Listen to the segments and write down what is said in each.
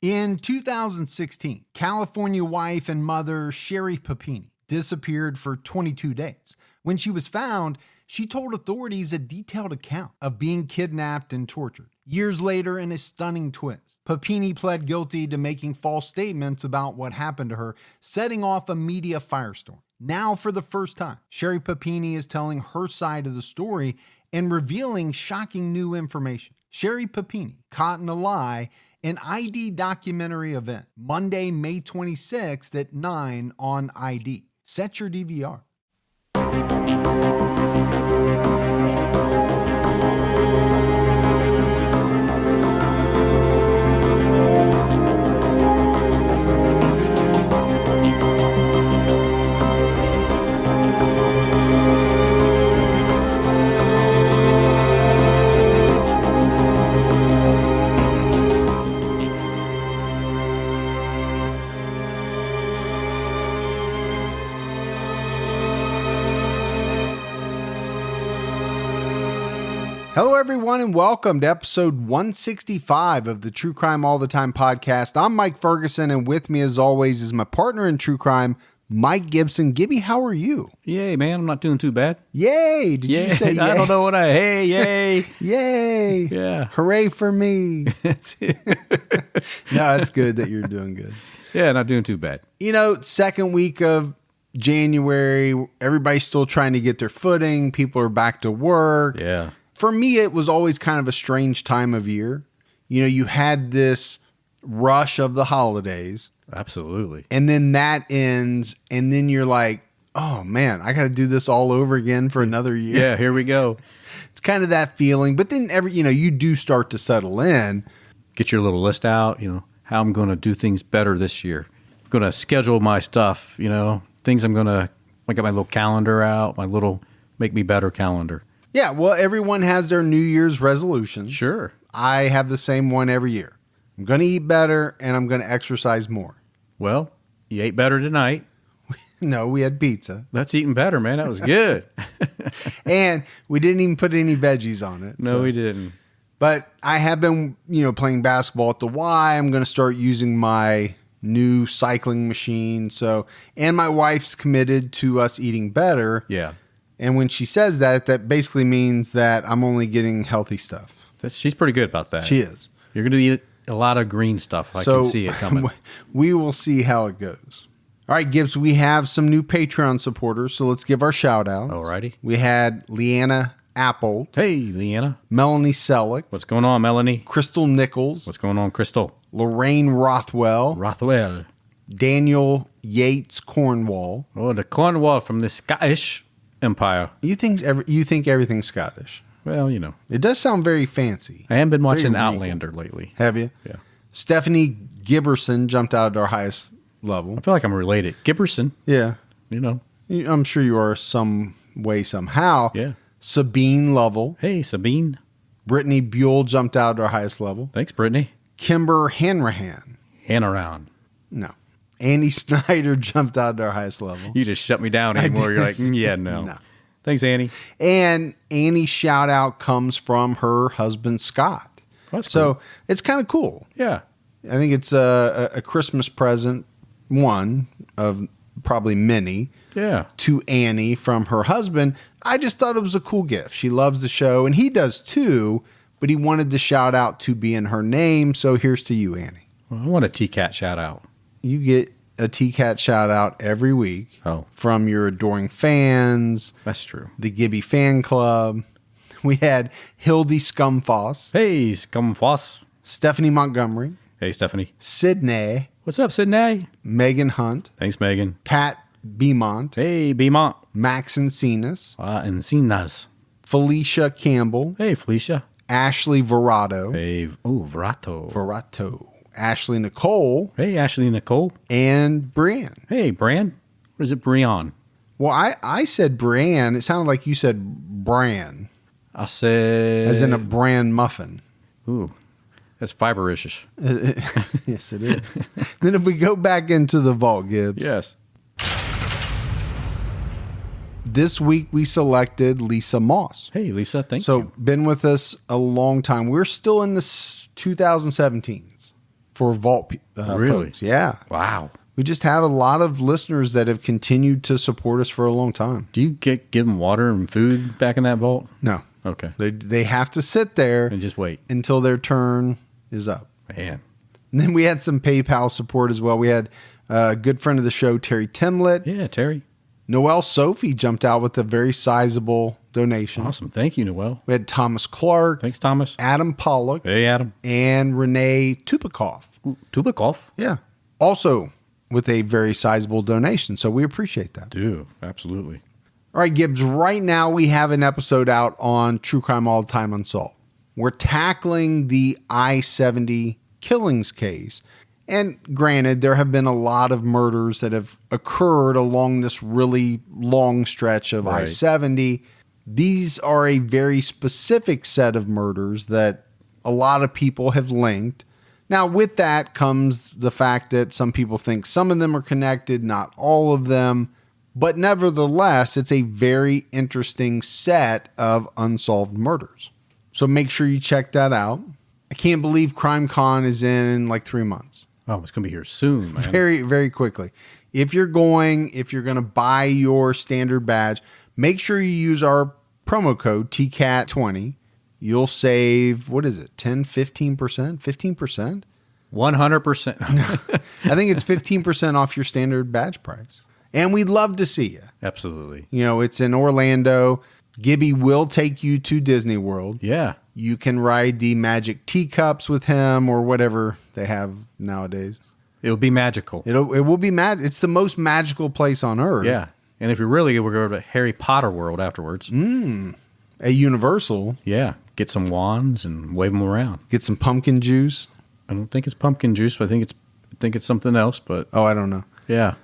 In 2016, California wife and mother Sherry Papini disappeared for 22 days. When she was found, she told authorities a detailed account of being kidnapped and tortured. Years later, in a stunning twist, Papini pled guilty to making false statements about what happened to her, setting off a media firestorm. Now, for the first time, Sherry Papini is telling her side of the story and revealing shocking new information. Sherry Papini, Caught in a Lie, an ID documentary event, Monday, May 26th at 9 on ID. Set your DVR. Hello, everyone, and welcome to episode 165 of the True Crime All the Time podcast. I'm Mike Ferguson, and with me, as always, is my partner in true crime, Mike Gibson. Gibby, how are you? Yay, man. I'm not doing too bad. Yay. Did you say yay? I don't know what hey, yay. Yay. Yeah. Hooray for me. No, it's good that you're doing good. Yeah, not doing too bad. You know, second week of January, everybody's still trying to get their footing. People are back to work. Yeah. For me, it was always kind of a strange time of year. You know, you had this rush of the holidays. Absolutely. And then that ends, and then you're like, oh man, I got to do this all over again for another year. Yeah, here we go. It's kind of that feeling. But then you do start to settle in. Get your little list out, how I'm going to do things better this year. I'm going to schedule my stuff, things I'm going to, I got my little calendar out, my little make me better calendar. Yeah, well, everyone has their New Year's resolutions. Sure. I have the same one every year. I'm going to eat better, and I'm going to exercise more. Well, you ate better tonight. No, we had pizza. That's eating better, man. That was good. And we didn't even put any veggies on it. No, we didn't. But I have been, playing basketball at the Y. I'm going to start using my new cycling machine. And my wife's committed to us eating better. Yeah. And when she says that, that basically means that I'm only getting healthy stuff. She's pretty good about that. She is. You're going to eat a lot of green stuff. I can see it coming. We will see how it goes. All right, Gibbs, we have some new Patreon supporters, so let's give our shout-outs. All righty. We had Leanna Apple. Hey, Leanna. Melanie Selleck. What's going on, Melanie? Crystal Nichols. What's going on, Crystal? Lorraine Rothwell. Daniel Yates Cornwall. Oh, the Cornwall from the Scottish Empire. You think everything's Scottish? Well, It does sound very fancy. I haven't been watching Outlander lately. Have you? Yeah. Stephanie Giberson jumped out at our highest level. I feel like I'm related. Giberson. Yeah. I'm sure you are some way, somehow. Yeah. Sabine Lovell. Hey, Sabine. Brittany Buell jumped out at our highest level. Thanks, Brittany. Kimber Hanrahan. Hanaround. No. Annie Snyder jumped out at our highest level. You just shut me down anymore. You're like, yeah, no. No. Thanks, Annie. And Annie's shout out comes from her husband, Scott. That's so cool. It's kind of cool. Yeah. I think it's a Christmas present, one of probably many. Yeah. To Annie from her husband. I just thought it was a cool gift. She loves the show, and he does too, but he wanted the shout out to be in her name. So here's to you, Annie. Well, I want a T-Cat shout out. You get a T-Cat shout out every week from your adoring fans. That's true. The Gibby fan club. We had Hildy Scumfoss. Hey, Scumfoss. Stephanie Montgomery. Hey, Stephanie. Sydney. What's up, Sydney? Megan Hunt. Thanks, Megan. Pat Beaumont. Hey, Beaumont. Max Encinas. Encinas. Felicia Campbell. Hey, Felicia. Ashley Verato. Hey, Verato. Ashley Nicole. Hey, Ashley Nicole. And Brian. Hey, Bran. Or is it Brian? Well, I said Brian. It sounded like you said Bran. I said... As in a bran muffin. Ooh, that's fiber-ish. Yes, it is. Then if we go back into the vault, Gibbs. Yes. This week we selected Lisa Moss. Hey, Lisa, thank you. So been with us a long time. We're still in the 2017s for Vault Really? folks. Yeah. Wow. We just have a lot of listeners that have continued to support us for a long time. Do you give them water and food back in that vault? No. Okay. They have to sit there And just wait. until their turn is up. Man. And then we had some PayPal support as well. We had a good friend of the show, Terry Timlett. Yeah, Terry. Noelle Sophie jumped out with a very sizable donation. Awesome. Thank you, Noel. We had Thomas Clark, Thanks, Thomas. Adam Pollock, Hey, Adam. and Renee Tupikoff. Tubikoff. Yeah. Also with a very sizable donation. So we appreciate that. Do. Absolutely. All right, Gibbs, right now we have an episode out on True Crime All the Time Unsolved. We're tackling the I-70 killings case. And granted, there have been a lot of murders that have occurred along this really long stretch of Right. I-70. These are a very specific set of murders that a lot of people have linked. Now, with that comes the fact that some people think some of them are connected, not all of them. But nevertheless, it's a very interesting set of unsolved murders. So make sure you check that out. I can't believe CrimeCon is in like 3 months. Oh, it's going to be here soon, man. Very, very quickly. If you're going to buy your standard badge, make sure you use our promo code TCAT20. You'll save, what is it, 10, 15%? 15%? 100%. I think it's 15% off your standard badge price. And we'd love to see you. Absolutely. You know, it's in Orlando. Gibby will take you to Disney World. Yeah. You can ride the magic teacups with him or whatever they have nowadays. It'll be magical. It will be It's the most magical place on earth. Yeah. And if you're really good, we'll go to Harry Potter World afterwards. A Universal. Yeah. Get some wands and wave them around. Get some pumpkin juice. I don't think it's pumpkin juice, but I think it's something else. But Oh, I don't know. yeah.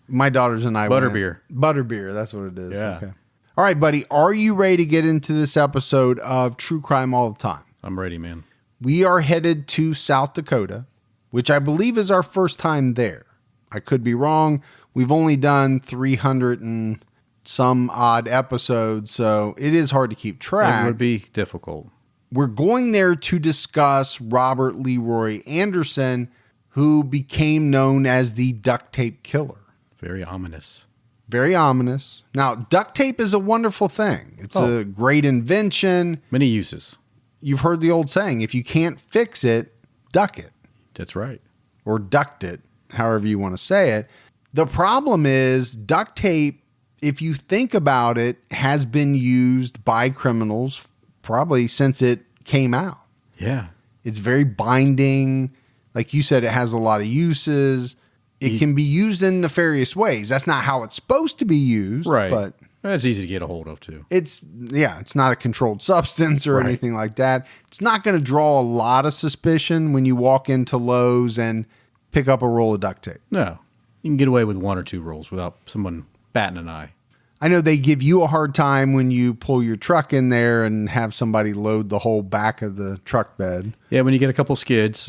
My daughters and I Butterbeer. Butterbeer, that's what it is. Yeah. Okay. All right, buddy. Are you ready to get into this episode of True Crime All the Time? I'm ready, man. We are headed to South Dakota, which I believe is our first time there. I could be wrong. We've only done 300 and some odd episodes, so it is hard to keep track. It would be difficult. We're going there to discuss Robert Leroy Anderson, who became known as the duct tape killer. Very ominous. Very ominous. Now, duct tape is a wonderful thing. It's a great invention. Many uses. You've heard the old saying, if you can't fix it, duck it. That's right. Or duct it, however you want to say it. The problem is duct tape, if you think about it, has been used by criminals probably since it came out. Yeah. It's very binding. Like you said, it has a lot of uses. It can be used in nefarious ways. That's not how it's supposed to be used. Right. But That's easy to get a hold of, too. it's not a controlled substance or Right. anything like that. It's not going to draw a lot of suspicion when you walk into Lowe's and pick up a roll of duct tape. No. You can get away with 1 or 2 rolls without someone batting an eye. I know they give you a hard time when you pull your truck in there and have somebody load the whole back of the truck bed. Yeah, when you get a couple skids,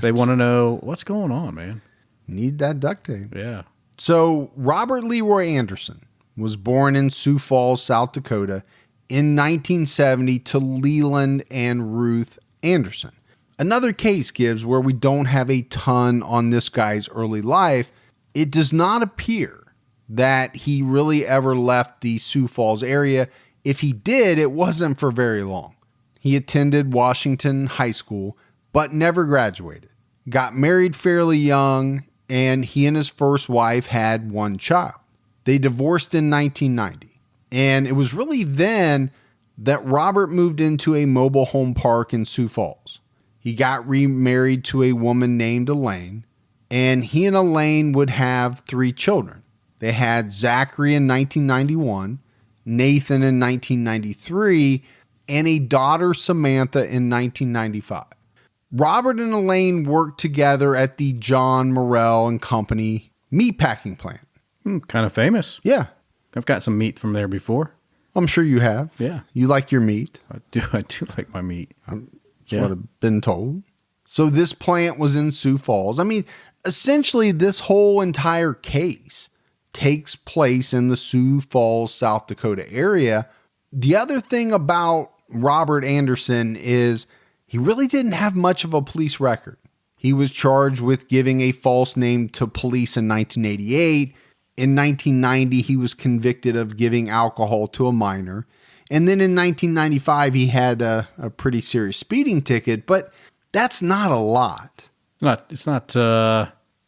they want to know, what's going on, man? Need that duct tape. Yeah. So Robert Leroy Anderson was born in Sioux Falls, South Dakota in 1970 to Leland and Ruth Anderson. Another case, Gibbs, where we don't have a ton on this guy's early life. It does not appear that he really ever left the Sioux Falls area. If he did, it wasn't for very long. He attended Washington High School, but never graduated. Got married fairly young, and he and his first wife had 1 child. They divorced in 1990. And it was really then that Robert moved into a mobile home park in Sioux Falls. He got remarried to a woman named Elaine, and he and Elaine would have 3 children. They had Zachary in 1991, Nathan in 1993, and a daughter, Samantha, in 1995. Robert and Elaine worked together at the John Morrell and Company meatpacking plant. Kind of famous. Yeah, I've got some meat from there before. I'm sure you have. Yeah. You like your meat. I do like my meat. That's what I've been told. So this plant was in Sioux Falls. I mean, essentially this whole entire case takes place in the Sioux Falls, South Dakota area. The other thing about Robert Anderson is he really didn't have much of a police record. He was charged with giving a false name to police in 1988. In 1990, he was convicted of giving alcohol to a minor. And then in 1995, he had a pretty serious speeding ticket, but that's not a lot. It's not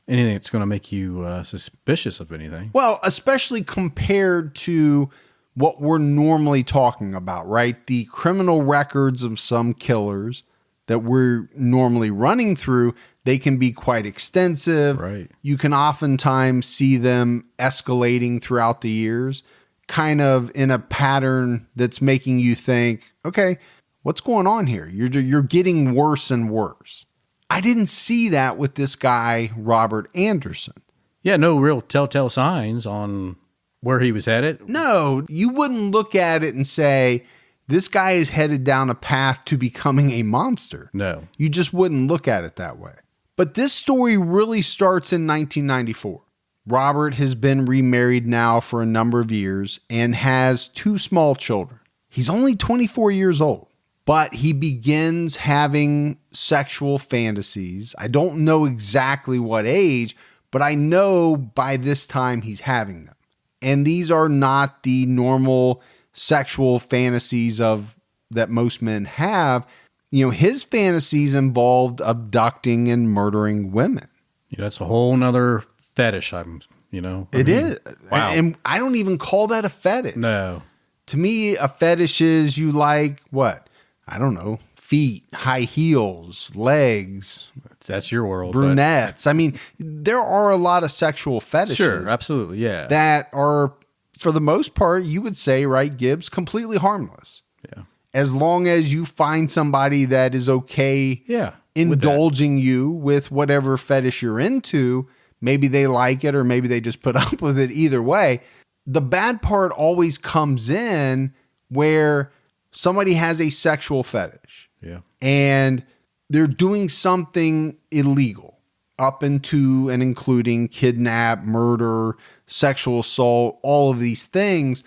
anything that's going to make you suspicious of anything. Well, especially compared to what we're normally talking about, right? The criminal records of some killers that we're normally running through, they can be quite extensive. Right. You can oftentimes see them escalating throughout the years, kind of in a pattern that's making you think, okay, what's going on here? You're getting worse and worse. I didn't see that with this guy, Robert Anderson. Yeah, no real telltale signs on where he was headed. No, you wouldn't look at it and say, this guy is headed down a path to becoming a monster. No. You just wouldn't look at it that way. But this story really starts in 1994. Robert has been remarried now for a number of years and has 2 small children. He's only 24 years old, but he begins having sexual fantasies. I don't know exactly what age, but I know by this time he's having them. And these are not the normal sexual fantasies that most men have. You know, his fantasies involved abducting and murdering women. Yeah, that's a whole nother fetish. It is. Wow. And I don't even call that a fetish. No. To me, a fetish is you like what? I don't know. Feet, high heels, legs. That's your world. Brunettes. I mean, there are a lot of sexual fetishes. Sure, absolutely, yeah. That are, for the most part, you would say, right, Gibbs, completely harmless. Yeah. As long as you find somebody that is okay indulging you with whatever fetish you're into, maybe they like it or maybe they just put up with it. Either way, the bad part always comes in where somebody has a sexual fetish. Yeah. And they're doing something illegal up into and including kidnap, murder, sexual assault, all of these things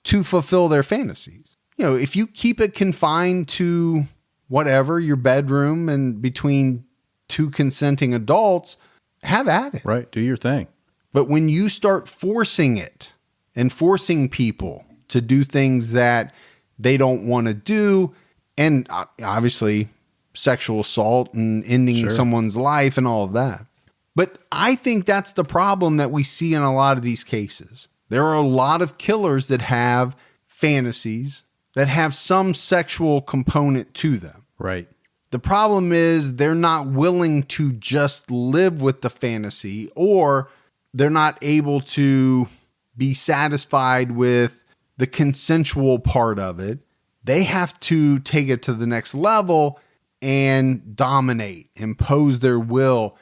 to fulfill their fantasies. You know, if you keep it confined to whatever, your bedroom and between 2 consenting adults, have at it. Right. Do your thing. But when you start forcing it and forcing people to do things that they don't want to do, and obviously sexual assault and ending someone's life and all of that. But I think that's the problem that we see in a lot of these cases. There are a lot of killers that have fantasies that have some sexual component to them. Right. The problem is they're not willing to just live with the fantasy, or they're not able to be satisfied with the consensual part of it. They have to take it to the next level and dominate, impose their will,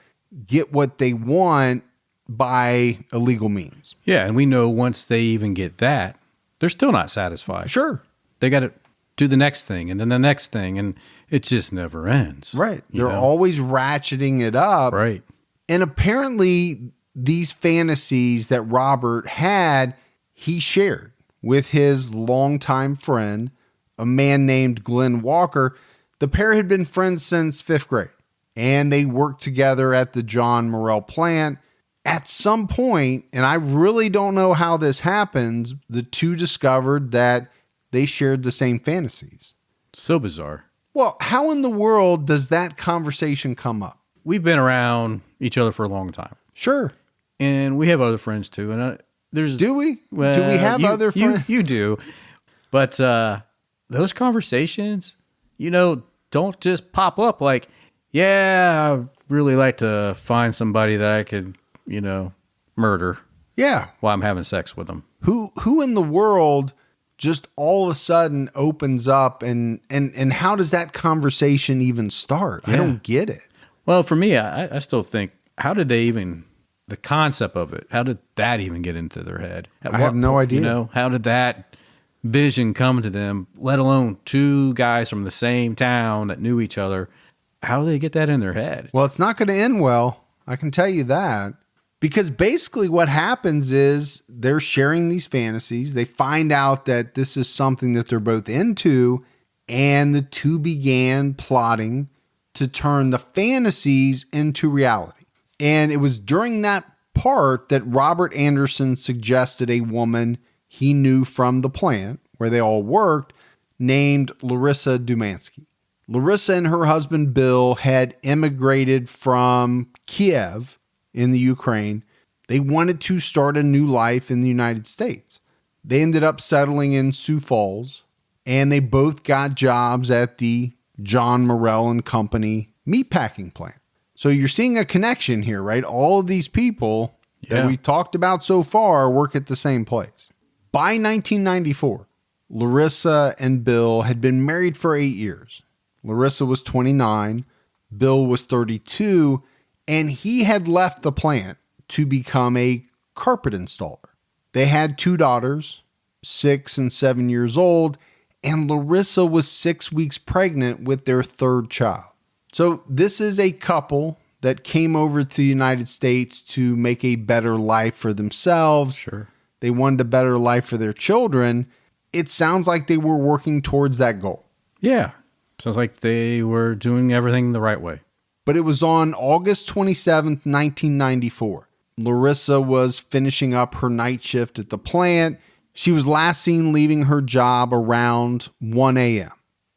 get what they want by illegal means. Yeah, and we know once they even get that, they're still not satisfied. Sure. They got to do the next thing and then the next thing, and it just never ends. Right. They're always ratcheting it up. Right. And apparently these fantasies that Robert had, he shared with his longtime friend, a man named Glenn Walker. The pair had been friends since 5th grade, and they worked together at the John Morrell plant. At some point, and I really don't know how this happens, the two discovered that they shared the same fantasies. So bizarre. Well, how in the world does that conversation come up? We've been around each other for a long time. Sure. And we have other friends too. And do we? Do we have other friends? You do. But those conversations, don't just pop up like, yeah, I really like to find somebody that I could, murder. Yeah. While I'm having sex with them. Who in the world just all of a sudden opens up and how does that conversation even start? Yeah. I don't get it. Well, for me, I still think, how did they even, the concept of it, how did that even get into their head? I have no idea. How did that vision come to them, let alone 2 guys from the same town that knew each other? How do they get that in their head? Well, it's not going to end well. I can tell you that. Because basically what happens is they're sharing these fantasies. They find out that this is something that they're both into, and the two began plotting to turn the fantasies into reality. And it was during that part that Robert Anderson suggested a woman he knew from the plant where they all worked named Larissa Dumansky. Larissa and her husband Bill had immigrated from Kiev in the Ukraine. They wanted to start a new life in the United States. They ended up settling in Sioux Falls, and they both got jobs at the John Morrell and Company meatpacking plant. So you're seeing a connection here, right? All of these people that we talked about so far work at the same place. By 1994, Larissa and Bill had been married for 8 years. Larissa was 29, Bill was 32, and he had left the plant to become a carpet installer. They had 2 daughters, 6 and 7 years old, and Larissa was 6 weeks pregnant with their 3rd child. So this is a couple that came over to the United States to make a better life for themselves. Sure. They wanted a better life for their children. It sounds like they were working towards that goal. Yeah. Sounds like they were doing everything the right way. But it was on August 27th, 1994. Larissa was finishing up her night shift at the plant. She was last seen leaving her job around 1 a.m.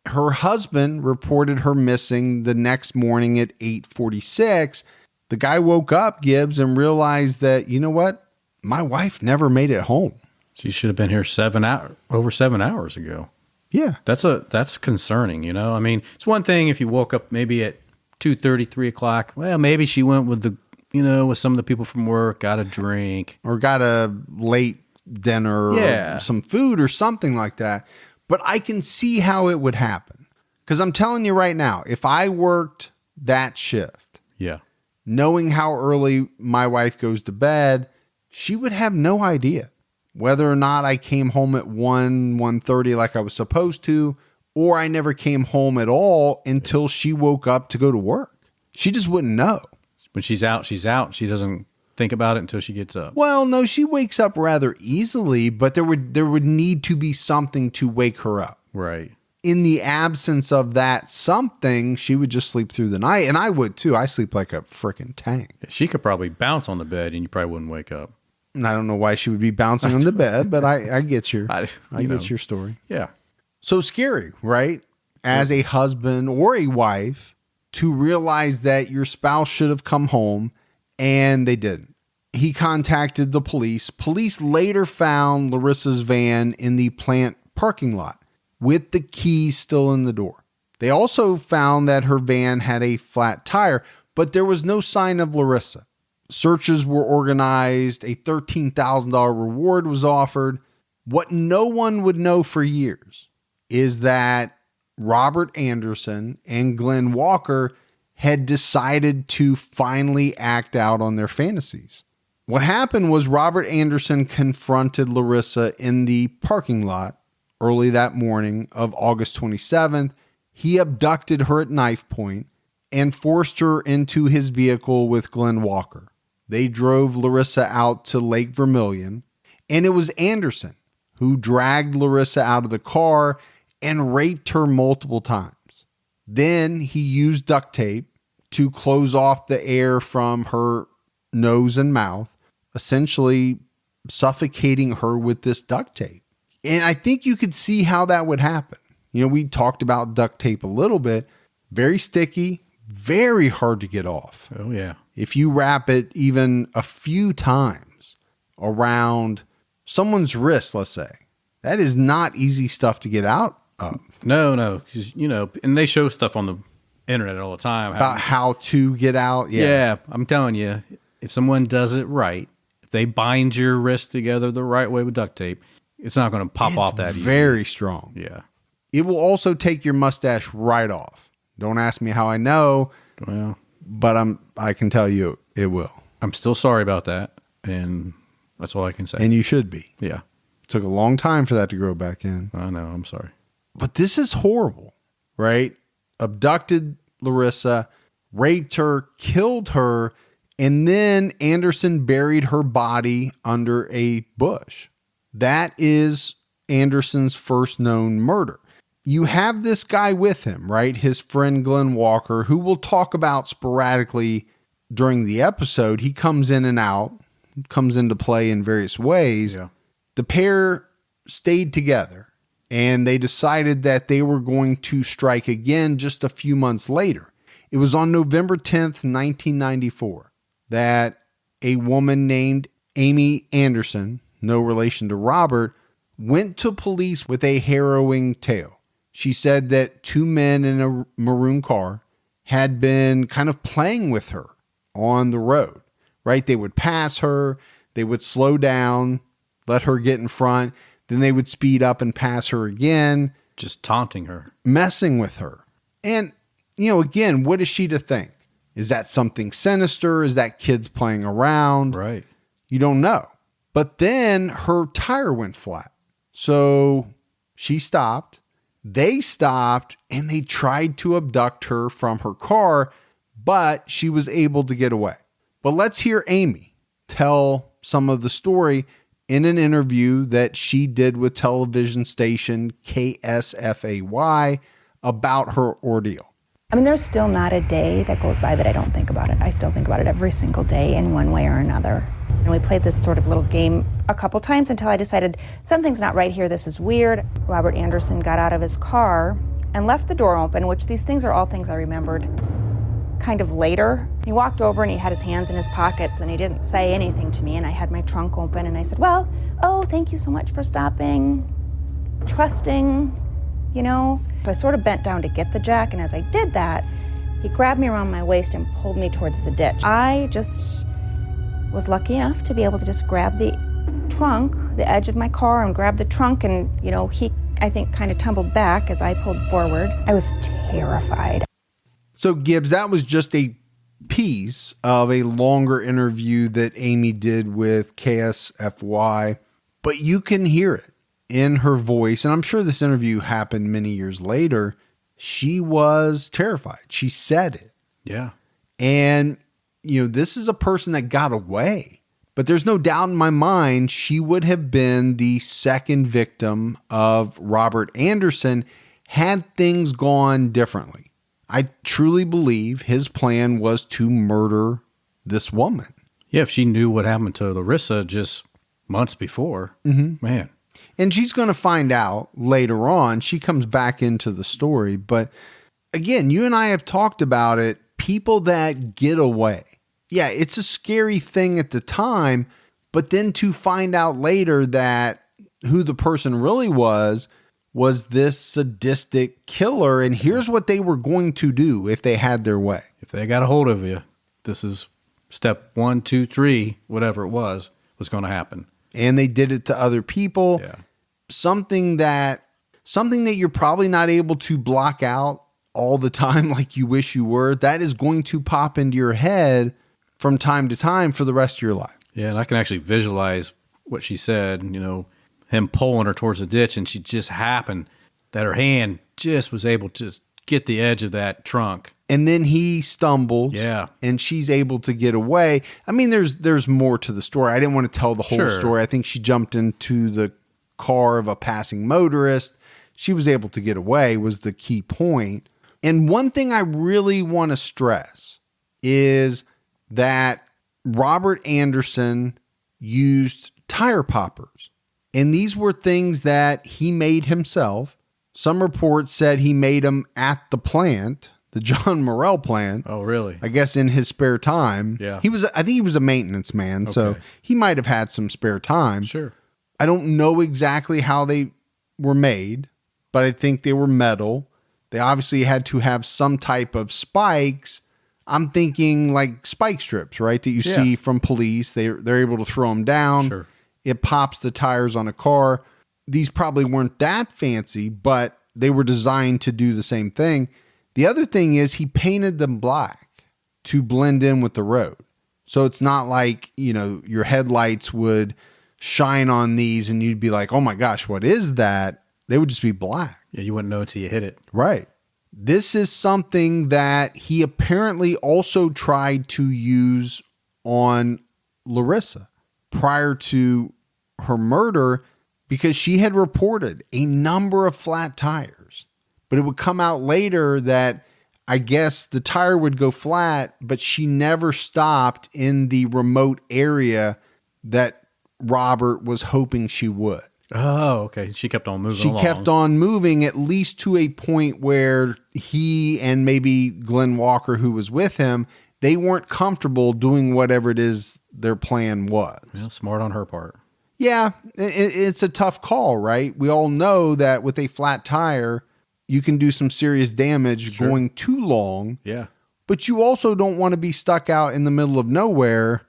Her husband reported her missing the next morning at 8:46. The guy woke up, Gibbs, and realized that, you know what? My wife never made it home. She should have been here over 7 hours ago. Yeah. That's concerning, you know? I mean, it's one thing if you woke up maybe at 2:30, 3 o'clock. Well, maybe she went with with some of the people from work, got a drink. Or got a late dinner or some food or something like that. But I can see how it would happen. Because I'm telling you right now, if I worked that shift, knowing how early my wife goes to bed, she would have no idea whether or not I came home at 1:30 like I was supposed to, or I never came home at all until she woke up to go to work. She just wouldn't know. When she's out, she's out. She doesn't think about it until she gets up. Well, no, she wakes up rather easily, but there would need to be something to wake her up. Right. In the absence of that something, she would just sleep through the night. And I would too. I sleep like a freaking tank. She could probably bounce on the bed and you probably wouldn't wake up. And I don't know why she would be bouncing on the bed, but I get your your story. Yeah. So scary, right? As a husband or a wife, to realize that your spouse should have come home and they didn't. He contacted the police. Police later found Larissa's van in the plant parking lot with the keys still in the door. They also found that her van had a flat tire, but there was no sign of Larissa. Searches were organized. A $13,000 reward was offered. What no one would know for years is that Robert Anderson and Glenn Walker had decided to finally act out on their fantasies. What happened was Robert Anderson confronted Larissa in the parking lot early that morning of August 27th. He abducted her at knife point and forced her into his vehicle with Glenn Walker. They drove Larissa out to Lake Vermilion, and it was Anderson who dragged Larissa out of the car and raped her multiple times. Then he used duct tape to close off the air from her nose and mouth, essentially suffocating her with this duct tape. And I think you could see how that would happen. You know, we talked about duct tape a little bit. Very sticky, very hard to get off. Oh, yeah. If you wrap it even a few times around someone's wrist, let's say, that is not easy stuff to get out of. No. Because, and they show stuff on the internet all the time. About how to get out. Yeah, I'm telling you, if someone does it right, if they bind your wrist together the right way with duct tape, it's not going to pop off that easy. Very strong. Yeah. It will also take your mustache right off. Don't ask me how I know. Well, but I can tell you it will. I'm still sorry about that, and that's all I can say. And you should be. Yeah. It took a long time for that to grow back in. I know. I'm sorry. But this is horrible, right? Abducted Larissa, raped her, killed her, and then Anderson buried her body under a bush. That is Anderson's first known murder. you have this guy with him, right? His friend Glenn Walker, who we'll talk about sporadically during the episode. He comes in and out, comes into play in various ways. Yeah. The pair stayed together, and they decided that they were going to strike again just a few months later. It was on November 10th, 1994, that a woman named Amy Anderson, no relation to Robert, went to police with a harrowing tale. She said that two men in a maroon car had been kind of playing with her on the road, right? They would pass her, they would slow down, let her get in front, then they would speed up and pass her again. Just taunting her. Messing with her. And, again, what is she to think? Is that something sinister? Is that kids playing around? Right. You don't know. But then her tire went flat. So she stopped. They stopped and they tried to abduct her from her car, but she was able to get away. But let's hear Amy tell some of the story in an interview that she did with television station KSFAY about her ordeal. I mean, there's still not a day that goes by that I don't think about it. I still think about it every single day in one way or another. And we played this sort of little game a couple times until I decided something's not right here. This is weird. Robert Anderson got out of his car and left the door open, which these things are all things I remembered kind of later. He walked over and he had his hands in his pockets and he didn't say anything to me. And I had my trunk open and I said, thank you so much for stopping, trusting, So I sort of bent down to get the jack. And as I did that, he grabbed me around my waist and pulled me towards the ditch. I just was lucky enough to be able to just grab the trunk, the edge of my car, and grab the trunk. And, he, I think, kind of tumbled back as I pulled forward. I was terrified. So, Gibbs, that was just a piece of a longer interview that Amy did with KSFY, but you can hear it in her voice. And I'm sure this interview happened many years later. She was terrified. She said it. Yeah. And, this is a person that got away, but there's no doubt in my mind she would have been the second victim of Robert Anderson had things gone differently. I truly believe his plan was to murder this woman. Yeah, if she knew what happened to Larissa just months before, man. And she's going to find out later on. She comes back into the story. But again, you and I have talked about it. People that get away. Yeah, it's a scary thing at the time. But then to find out later that who the person really was this sadistic killer. And here's what they were going to do if they had their way. If they got a hold of you, this is step 1, 2, 3, whatever it was going to happen. And they did it to other people. Yeah. Something that you're probably not able to block out all the time like you wish you were. That is going to pop into your head from time to time for the rest of your life. Yeah, and I can actually visualize what she said, him pulling her towards the ditch, and she just happened that her hand just was able to get the edge of that trunk. And then he stumbles. Yeah. And she's able to get away. I mean, there's more to the story. I didn't want to tell the whole story. I think she jumped into the car of a passing motorist. She was able to get away was the key point. And one thing I really want to stress is that Robert Anderson used tire poppers. And these were things that he made himself. Some reports said he made them at the plant, the John Morrell plant. Oh, really? I guess in his spare time. Yeah. I think he was a maintenance man, so he might have had some spare time. Sure. I don't know exactly how they were made, but I think they were metal. They obviously had to have some type of spikes. I'm thinking like spike strips, right? That you see from police. They're able to throw them down. Sure. It pops the tires on a car. These probably weren't that fancy, but they were designed to do the same thing. The other thing is he painted them black to blend in with the road. So it's not like, your headlights would shine on these and you'd be like, oh my gosh, what is that? They would just be black. Yeah, you wouldn't know until you hit it. Right. This is something that he apparently also tried to use on Larissa prior to her murder because she had reported a number of flat tires But it would come out later that I guess the tire would go flat, but she never stopped in the remote area that Robert was hoping she would. Oh, okay. She kept on moving She along. kept on moving at least to a point where he and maybe Glenn Walker, who was with him, they weren't comfortable doing whatever it is their plan was. Well, smart on her part. Yeah, it's a tough call, right? We all know that with a flat tire, you can do some serious damage going too long. Yeah. But you also don't want to be stuck out in the middle of nowhere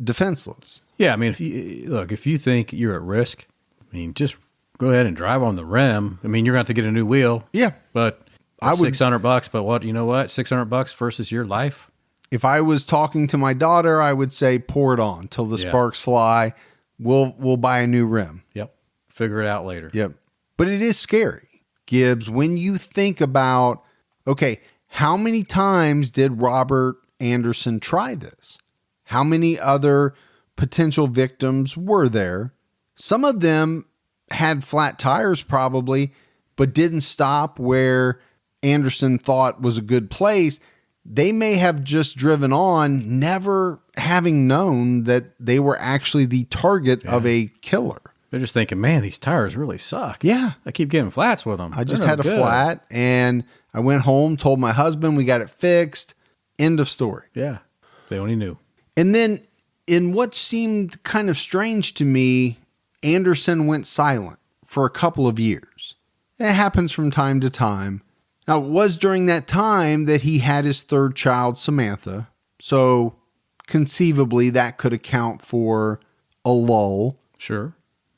defenseless. Yeah, I mean, if you think you're at risk, I mean, just go ahead and drive on the rim. I mean, you're going to have to get a new wheel. Yeah. But I would, $600, but what, you know what? $600 versus your life? If I was talking to my daughter, I would say pour it on till the sparks fly. We'll buy a new rim. Yep. Figure it out later. Yep. But it is scary, Gibbs, when you think about, okay, how many times did Robert Anderson try this? How many other potential victims were there? Some of them had flat tires probably, but didn't stop where Anderson thought was a good place. They may have just driven on, never having known that they were actually the target of a killer. They're just thinking, man, these tires really suck. Yeah. I keep getting flats with them. I just had a flat and I went home, told my husband, we got it fixed. End of story. Yeah. They only knew. And then in what seemed kind of strange to me, Anderson went silent for a couple of years. It happens from time to time. Now, it was during that time that he had his third child, Samantha. So conceivably, that could account for a lull. Sure.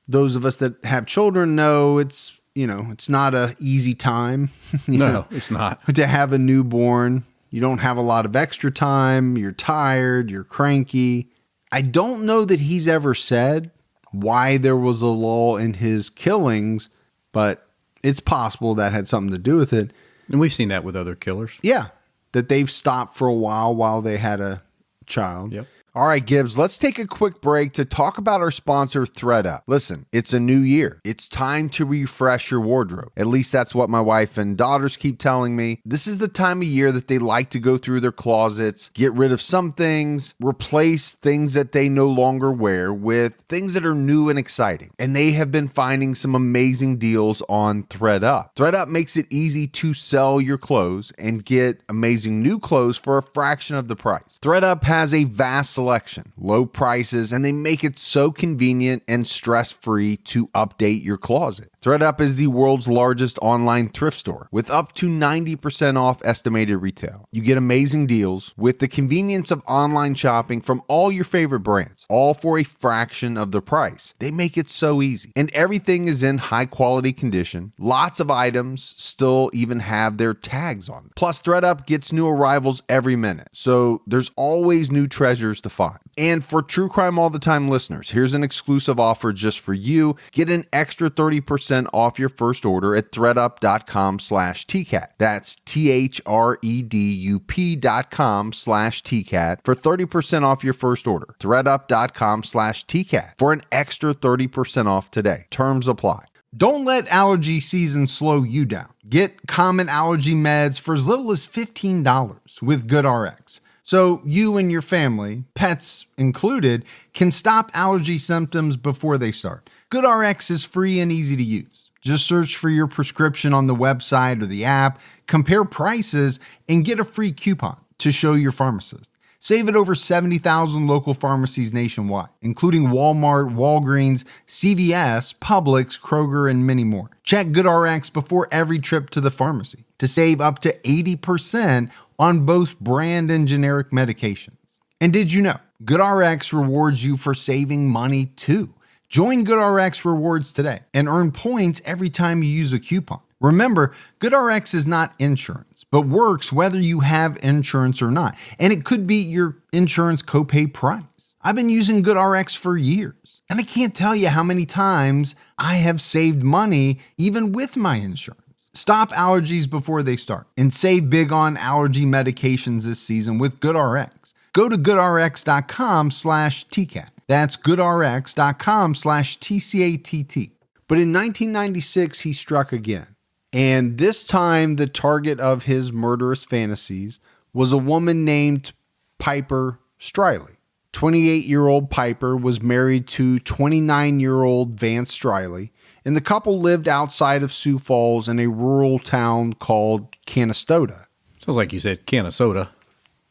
Those of us that have children know it's not an easy time. No, it's not. To have a newborn. You don't have a lot of extra time. You're tired. You're cranky. I don't know that he's ever said why there was a lull in his killings, but it's possible that had something to do with it. And we've seen that with other killers. Yeah, that they've stopped for a while they had a child. Yep. All right, Gibbs, let's take a quick break to talk about our sponsor, ThreadUp. Listen, it's a new year. It's time to refresh your wardrobe. At least that's what my wife and daughters keep telling me. This is the time of year that they like to go through their closets, get rid of some things, replace things that they no longer wear with things that are new and exciting. And they have been finding some amazing deals on ThreadUp. ThreadUp makes it easy to sell your clothes and get amazing new clothes for a fraction of the price. ThreadUp has a vast selection, low prices, and they make it so convenient and stress-free to update your closet. ThreadUp is the world's largest online thrift store with up to 90% off estimated retail. You get amazing deals with the convenience of online shopping from all your favorite brands, all for a fraction of the price. They make it so easy. And everything is in high quality condition. Lots of items still even have their tags on them. Plus, ThreadUp gets new arrivals every minute, so there's always new treasures to find. And for True Crime All the Time listeners, here's an exclusive offer just for you. Get an extra 30% off your first order at threadup.com/TCAT. That's THREDUP.com/TCAT for 30% off your first order. threadup.com/TCAT for an extra 30% off today. Terms apply. Don't let allergy season slow you down. Get common allergy meds for as little as $15 with GoodRx. So you and your family, pets included, can stop allergy symptoms before they start. GoodRx is free and easy to use. Just search for your prescription on the website or the app, compare prices, and get a free coupon to show your pharmacist. Save at over 70,000 local pharmacies nationwide, including Walmart, Walgreens, CVS, Publix, Kroger, and many more. Check GoodRx before every trip to the pharmacy to save up to 80% on both brand and generic medications. And did you know GoodRx rewards you for saving money too? Join GoodRx Rewards today and earn points every time you use a coupon. Remember, GoodRx is not insurance, but works whether you have insurance or not. And it could be your insurance copay price. I've been using GoodRx for years, and I can't tell you how many times I have saved money even with my insurance. Stop allergies before they start and save big on allergy medications this season with GoodRx. Go to goodrx.com/TCAT. That's goodrx.com/TCATT. But in 1996, he struck again. And this time, the target of his murderous fantasies was a woman named Piper Striley. 28-year-old Piper was married to 29-year-old Vance Striley, and the couple lived outside of Sioux Falls in a rural town called Canastota. Sounds like you said can of soda.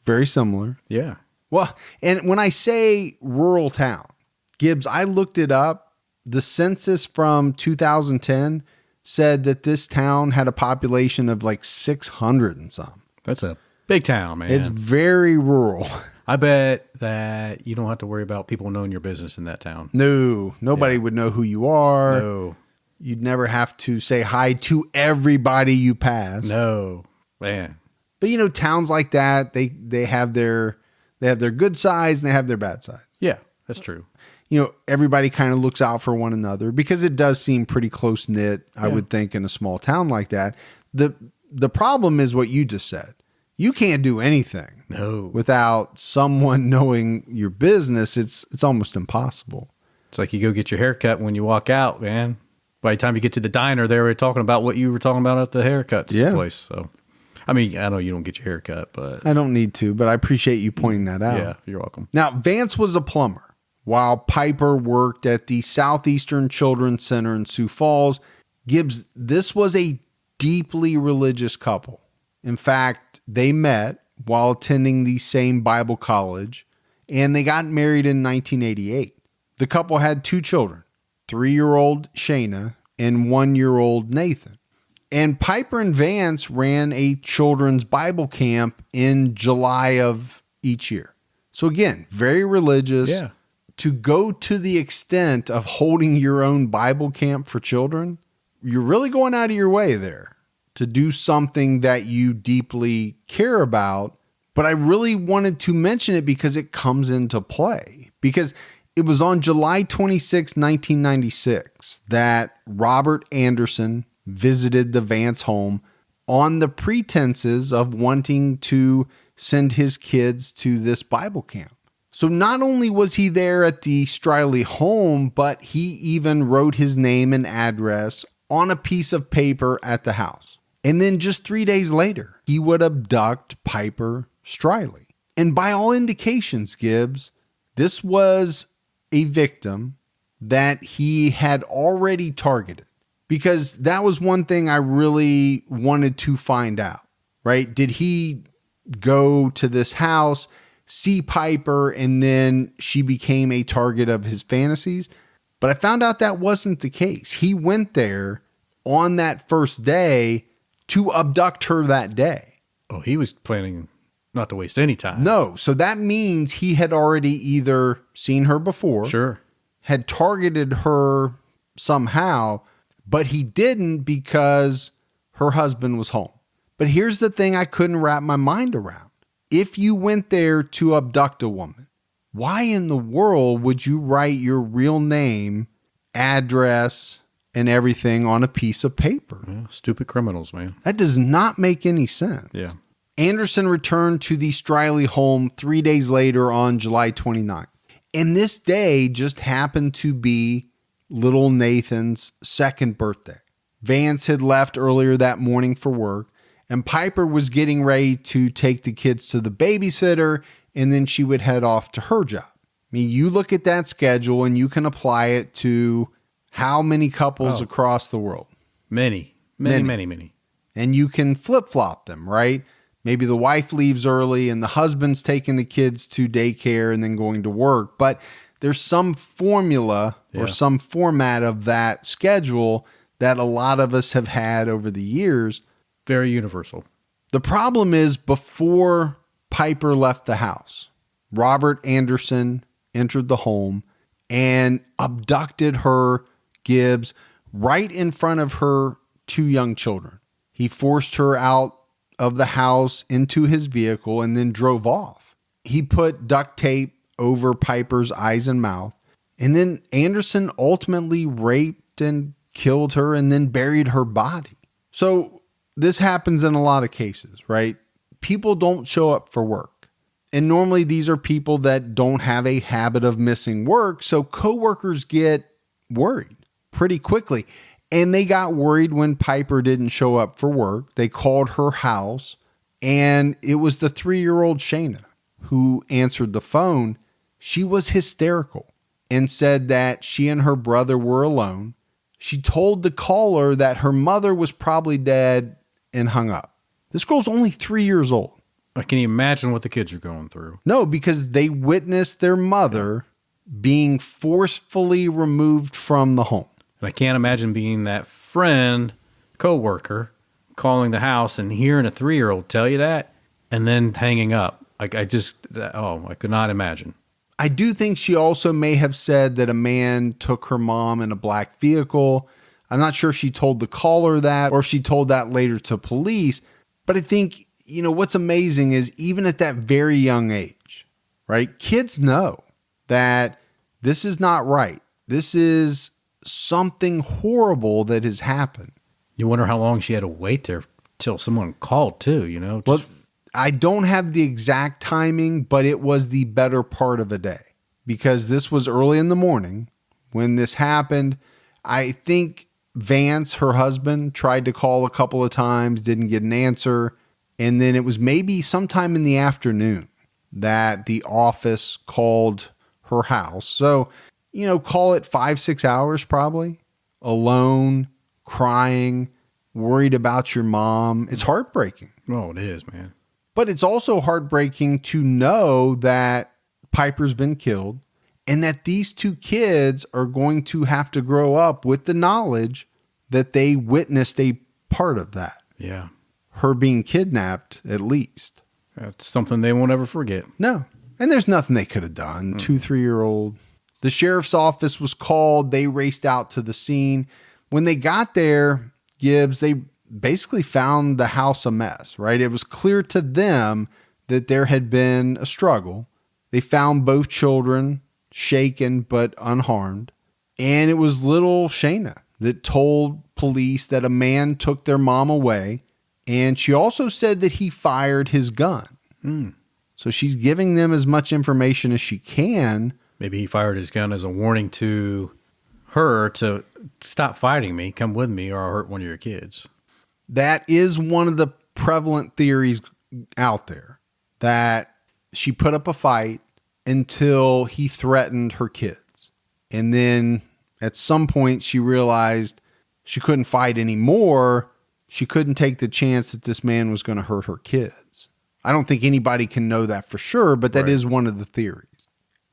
Very similar. Yeah. Well, and when I say rural town, Gibbs, I looked it up. The census from 2010 said that this town had a population of like 600 and some. That's a big town, man. It's very rural. I bet that you don't have to worry about people knowing your business in that town. No, nobody would know who you are. No. You'd never have to say hi to everybody you pass. No, man. But you know, towns like that, they have their good sides and they have their bad sides. Yeah, that's true. You know, everybody kind of looks out for one another because it does seem pretty close knit, I would think, in a small town like that. The problem is what you just said. You can't do anything without someone knowing your business. It's almost impossible. It's like you go get your hair cut when you walk out, man. By the time you get to the diner, they were talking about what you were talking about at the haircut place. So, I mean, I know you don't get your hair cut, but I don't need to, but I appreciate you pointing that out. Yeah, you're welcome. Now, Vance was a plumber while Piper worked at the Southeastern Children's Center in Sioux Falls. Gibbs, this was a deeply religious couple. In fact, they met while attending the same Bible college, and they got married in 1988. The couple had 2 children, 3-year-old Shayna and 1-year-old Nathan. And Piper and Vance ran a children's Bible camp in July of each year. So again, very religious. Yeah. To go to the extent of holding your own Bible camp for children, you're really going out of your way there to do something that you deeply care about. But I really wanted to mention it because it comes into play. Because it was on July 26, 1996, that Robert Anderson visited the Vance home on the pretenses of wanting to send his kids to this Bible camp. So not only was he there at the Striley home, but he even wrote his name and address on a piece of paper at the house. And then just 3 days later, he would abduct Piper Striley. And by all indications, Gibbs, this was a victim that he had already targeted. Because that was one thing I really wanted to find out, right? Did he go to this house, see Piper, and then she became a target of his fantasies? But I found out that wasn't the case. He went there on that first day to abduct her that day. Oh, he was planning not to waste any time. No. So that means he had already either seen her before, Sure. had targeted her somehow, but he didn't because her husband was home. But here's the thing I couldn't wrap my mind around. If you went there to abduct a woman, why in the world would you write your real name, address, and everything on a piece of paper? Yeah, stupid criminals, man. That does not make any sense. Yeah. Anderson returned to the Striley home 3 days later on July 29th. And this day just happened to be little Nathan's second birthday. Vance had left earlier that morning for work, and Piper was getting ready to take the kids to the babysitter, and then she would head off to her job. I mean, you look at that schedule and you can apply it to how many couples across the world? Many. And you can flip-flop them, right? Maybe the wife leaves early and the husband's taking the kids to daycare and then going to work. But there's some formula or some format of that schedule that a lot of us have had over the years. Very universal. The problem is before Piper left the house, Robert Anderson entered the home and abducted her, Gibbs, right in front of her 2 young children. He forced her out of the house into his vehicle and then drove off. He put duct tape over Piper's eyes and mouth. And then Anderson ultimately raped and killed her and then buried her body. So this happens in a lot of cases, right? People don't show up for work. And normally these are people that don't have a habit of missing work. So coworkers get worried pretty quickly. And they got worried when Piper didn't show up for work. They called her house, and it was the 3-year-old Shayna who answered the phone. She was hysterical and said that she and her brother were alone. She told the caller that her mother was probably dead and hung up. This girl's only 3 years old. Can you imagine what the kids are going through? No, because they witnessed their mother being forcefully removed from the home. And I can't imagine being that friend, coworker, calling the house and hearing a 3-year-old tell you that and then hanging up. I could not imagine. I do think she also may have said that a man took her mom in a black vehicle. I'm not sure if she told the caller that or if she told that later to police. But I think, what's amazing is even at that very young age, right? Kids know that this is not right. This is something horrible that has happened. You wonder how long she had to wait there till someone called too, Well, I don't have the exact timing, but it was the better part of a day because this was early in the morning when this happened. I think Vance, her husband, tried to call a couple of times, didn't get an answer. And then it was maybe sometime in the afternoon that the office called her house. So, call it 5-6 hours probably, alone, crying, worried about your mom. It's heartbreaking. Oh, it is, man. But it's also heartbreaking to know that Piper's been killed and that these two kids are going to have to grow up with the knowledge that they witnessed a part of that. Yeah. Her being kidnapped, at least. That's something they won't ever forget. No. And there's nothing they could have done. 2-3-year-old. The sheriff's office was called. They raced out to the scene. When they got there, Gibbs, they basically found the house a mess, right? It was clear to them that there had been a struggle. They found both children shaken but unharmed. And it was little Shayna that told police that a man took their mom away. And she also said that he fired his gun. So she's giving them as much information as she can. Maybe he fired his gun as a warning to her to stop fighting me, come with me, or I'll hurt one of your kids. That is one of the prevalent theories out there, that she put up a fight until he threatened her kids. And then at some point she realized she couldn't fight anymore. She couldn't take the chance that this man was going to hurt her kids. I don't think anybody can know that for sure, but that is one of the theories.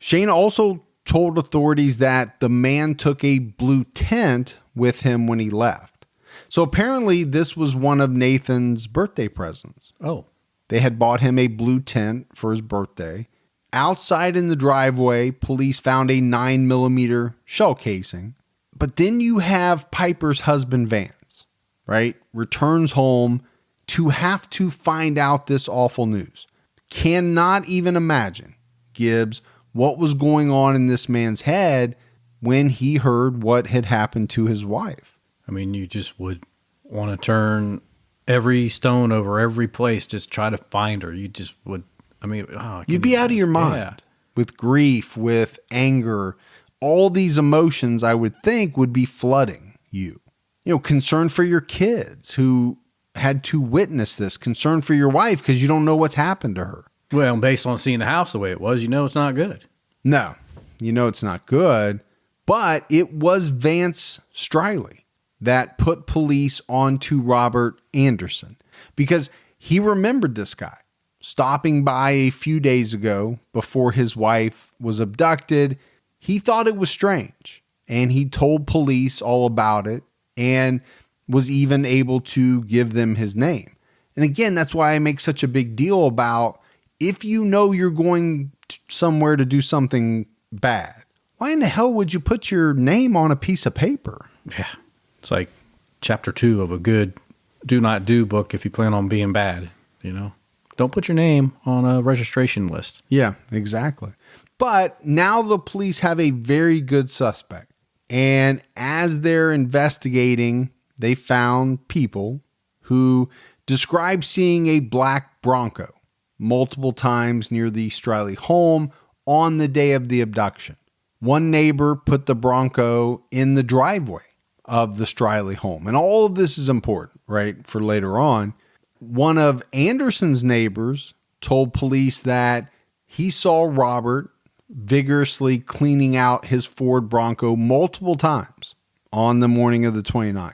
Shayna also told authorities that the man took a blue tent with him when he left. So apparently this was one of Nathan's birthday presents. Oh. They had bought him a blue tent for his birthday. Outside in the driveway, police found a 9mm shell casing. But then you have Piper's husband, Vance, right? Returns home to have to find out this awful news. Cannot even imagine, Gibbs, what was going on in this man's head when he heard what had happened to his wife. I mean, you just would want to turn every stone over every place, just try to find her. You just would, you'd be out of your mind with grief, with anger. All these emotions, I would think, would be flooding you. Concern for your kids who had to witness this, concern for your wife because you don't know what's happened to her. Well, based on seeing the house the way it was, it's not good. No, it's not good. But it was Vance Striley that put police onto Robert Anderson because he remembered this guy stopping by a few days ago before his wife was abducted. He thought it was strange and he told police all about it and was even able to give them his name. And again, that's why I make such a big deal about if you know you're going somewhere to do something bad, why in the hell would you put your name on a piece of paper? Yeah. It's like chapter 2 of a good do not do book if you plan on being bad, Don't put your name on a registration list. Yeah, exactly. But now the police have a very good suspect. And as they're investigating, they found people who described seeing a black Bronco multiple times near the Striley home on the day of the abduction. One neighbor put the Bronco in the driveway of the Striley home. And all of this is important, right, for later on. One of Anderson's neighbors told police that he saw Robert vigorously cleaning out his Ford Bronco multiple times on the morning of the 29th.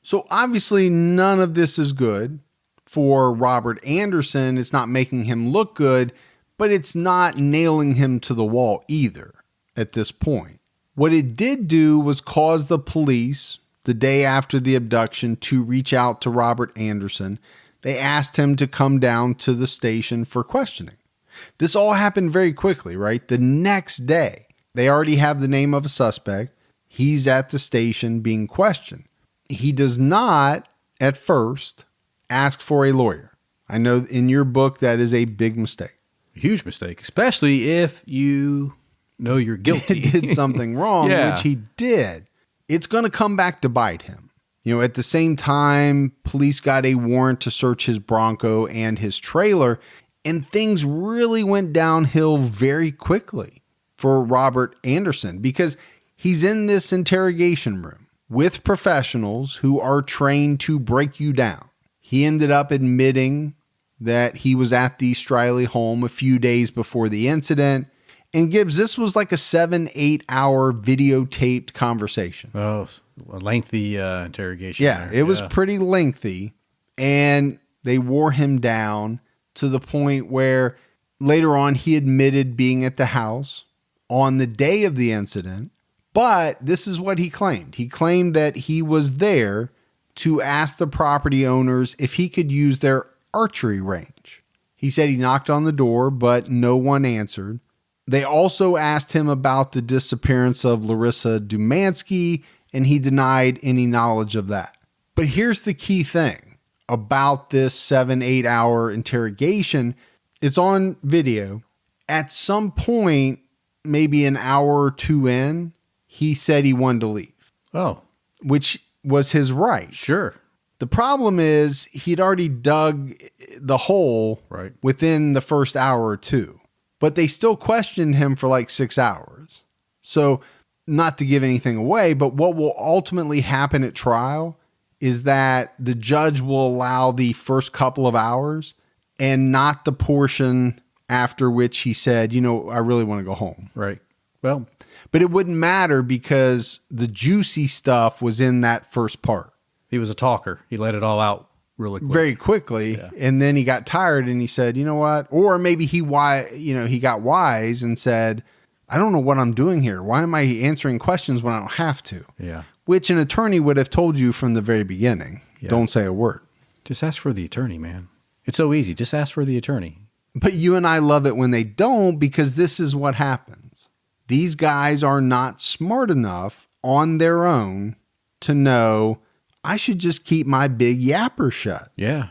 So obviously none of this is good for Robert Anderson. It's not making him look good, but it's not nailing him to the wall either at this point. What it did do was cause the police, the day after the abduction, to reach out to Robert Anderson. They asked him to come down to the station for questioning. This all happened very quickly, right? The next day, they already have the name of a suspect. He's at the station being questioned. He does not, at first, ask for a lawyer. I know in your book that is a big mistake. Huge mistake, especially if you know you're guilty. Did something wrong, Yeah. which he did. It's going to come back to bite him. You know, at the same time, police got a warrant to search his Bronco and his trailer, and things really went downhill very quickly for Robert Anderson because he's in this interrogation room with professionals who are trained to break you down. He ended up admitting that he was at the Striley home a few days before the incident. And Gibbs, this was like a 7-8 hour videotaped conversation. Oh, a lengthy interrogation. Yeah, there. it was pretty lengthy. And they wore him down to the point where later on he admitted being at the house on the day of the incident. But this is what he claimed. He claimed that he was there to ask the property owners if he could use their archery range. He said he knocked on the door, but no one answered. They also asked him about the disappearance of Larissa Dumansky, and he denied any knowledge of that. But here's the key thing about this 7-8 hour interrogation. It's on video. At some point, maybe an hour or two in, he said he wanted to leave. Oh, Which was his right. sure. The problem is he'd already dug the hole Right. within the first hour or two, but they still questioned him for like 6 hours. So not to give anything away, but what will ultimately happen at trial is that the judge will allow the first couple of hours and not the portion after which he said, you know, I really want to go home. Right. Well, But it wouldn't matter because the juicy stuff was in that first part. he was a talker. He let it all out really quick. Very quickly. Yeah. And then he got tired and he said, you know what? Or maybe he got wise and said, I don't know what I'm doing here. Why am I answering questions when I don't have to? Yeah. Which an attorney would have told you from the very beginning. Yeah. Don't say a word. Just ask for the attorney, man. It's so easy. Just ask for the attorney. But you and I love it when they don't because this is what happens. These guys are not smart enough on their own to know I should just keep my big yapper shut. Yeah.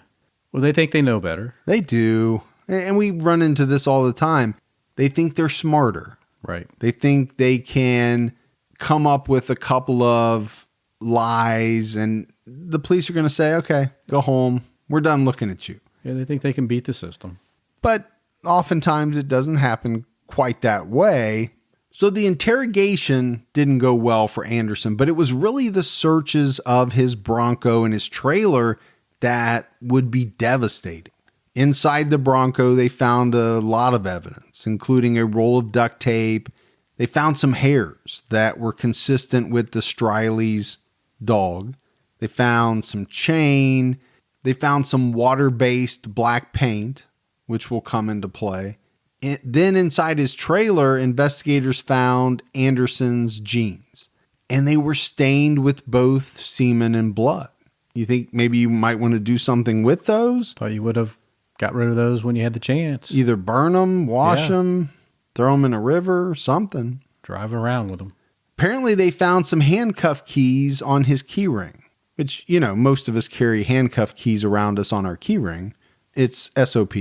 Well, they think they know better. They do. And we run into this all the time. They think they're smarter. Right. They think they can come up with a couple of lies and the police are going to say, okay, go home. We're done looking at you. Yeah, they think they can beat the system. But oftentimes it doesn't happen quite that way. So the interrogation didn't go well for Anderson, but it was really the searches of his Bronco and his trailer that would be devastating. Inside the Bronco, they found a lot of evidence, including a roll of duct tape. They found some hairs that were consistent with the Striley's dog. They found some chain. They found some water-based black paint, which will come into play. Then inside his trailer, investigators found Anderson's jeans, and they were stained with both semen and blood. You think maybe you might want to do something with those? Thought you would have got rid of those when you had the chance. Either burn them, wash Yeah. them, throw them in a river, something. Drive around with them. Apparently, they found some handcuff keys on his key ring, which, you know, most of us carry handcuff keys around us on our key ring. It's SOP,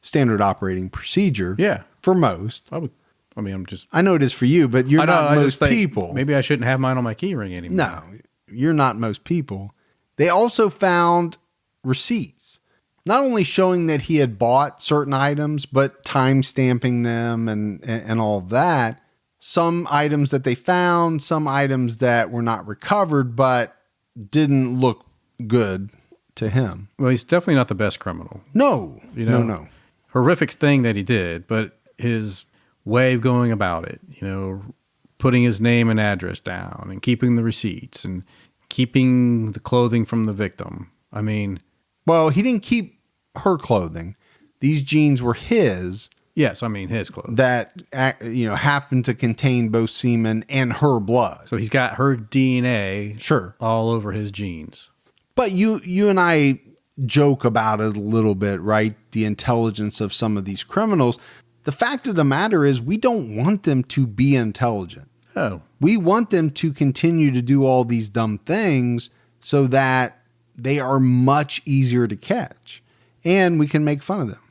standard operating procedure. Yeah. For most. I I know it is for you, but you're I know, not I most just think people. Maybe I shouldn't have mine on my key ring anymore. No, you're not most people. They also found receipts, not only showing that he had bought certain items, but time stamping them and all of that. Some items that they found, some items that were not recovered, but didn't look good to him. Well, he's definitely not the best criminal. No, no. Horrific thing that he did, but his way of going about it, putting his name and address down and keeping the receipts and keeping the clothing from the victim. I mean... Well, he didn't keep her clothing. These jeans were his. Yes, I mean his clothing. That, happened to contain both semen and her blood. So he's got her DNA all over his jeans. But you and I joke about it a little bit, right? The intelligence of some of these criminals. The fact of the matter is we don't want them to be intelligent. Oh. We want them to continue to do all these dumb things so that they are much easier to catch. And we can make fun of them.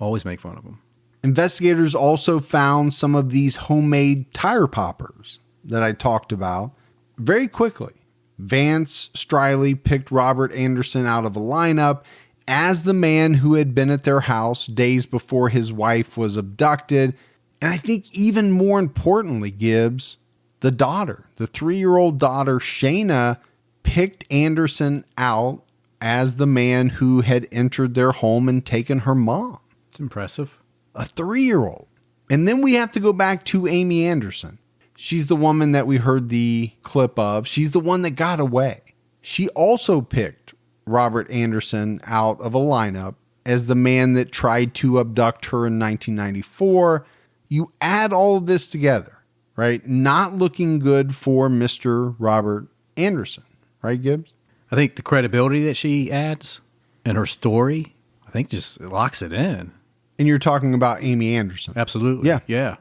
Always make fun of them. Investigators also found some of these homemade tire poppers that I talked about very quickly. Vance Striley picked Robert Anderson out of a lineup as the man who had been at their house days before his wife was abducted. And I think even more importantly, Gibbs, the daughter, the 3-year-old daughter, Shayna, picked Anderson out as the man who had entered their home and taken her mom. It's impressive. A 3-year-old. And then we have to go back to Amy Anderson. She's the woman that we heard the clip of. She's the one that got away. She also picked Robert Anderson out of a lineup as the man that tried to abduct her in 1994. You add all of this together, right? Not looking good for Mr. Robert Anderson, right, Gibbs? I think the credibility that she adds and her story, I think just locks it in. And you're talking about Amy Anderson. Absolutely. Yeah. Yeah.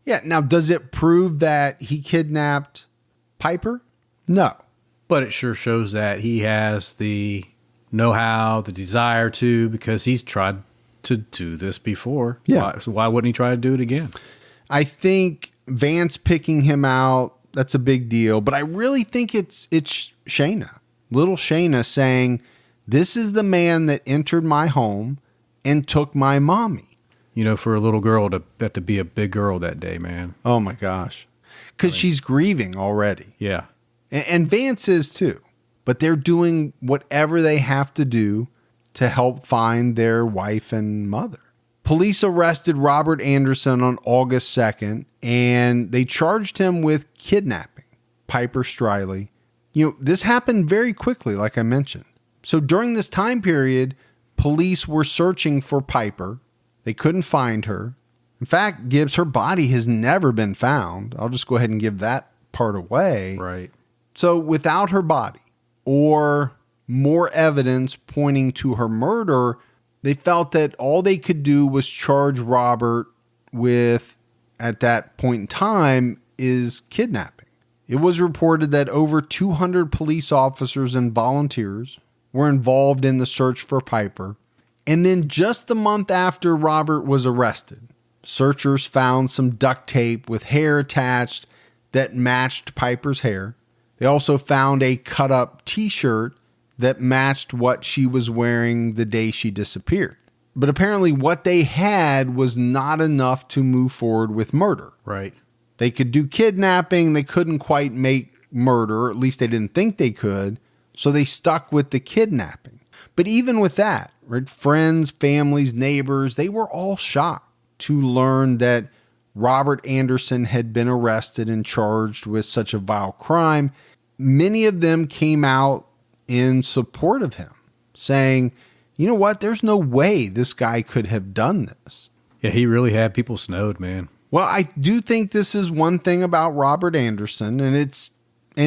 Yeah. Now, does it prove that he kidnapped Piper? No. But it sure shows that he has the know-how, the desire to, because he's tried to do this before. Yeah. So why wouldn't he try to do it again? I think Vance picking him out, that's a big deal. But I really think it's Shayna, little Shayna saying, this is the man that entered my home and took my mommy. For a little girl to have to be a big girl that day, man. Oh my gosh. Because she's grieving already. Yeah. And Vance is too. But they're doing whatever they have to do to help find their wife and mother. Police arrested Robert Anderson on August 2nd, and they charged him with kidnapping Piper Striley. This happened very quickly, like I mentioned. So during this time period, police were searching for Piper. They couldn't find her. In fact, Gibbs, her body has never been found. I'll just go ahead and give that part away. Right. So without her body or more evidence pointing to her murder, they felt that all they could do was charge Robert with, at that point in time, is kidnapping. It was reported that over 200 police officers and volunteers were involved in the search for Piper. And then just the month after Robert was arrested, searchers found some duct tape with hair attached that matched Piper's hair. They also found a cut-up t-shirt that matched what she was wearing the day she disappeared. But apparently what they had was not enough to move forward with murder. Right. They could do kidnapping. They couldn't quite make murder, or at least they didn't think they could. So they stuck with the kidnapping. But even with that, right, friends, families, neighbors, they were all shocked to learn that Robert Anderson had been arrested and charged with such a vile crime. Many of them came out in support of him, saying, you know what, there's no way this guy could have done this. Yeah, he really had people snowed, man. Well, I do think this is one thing about Robert Anderson, and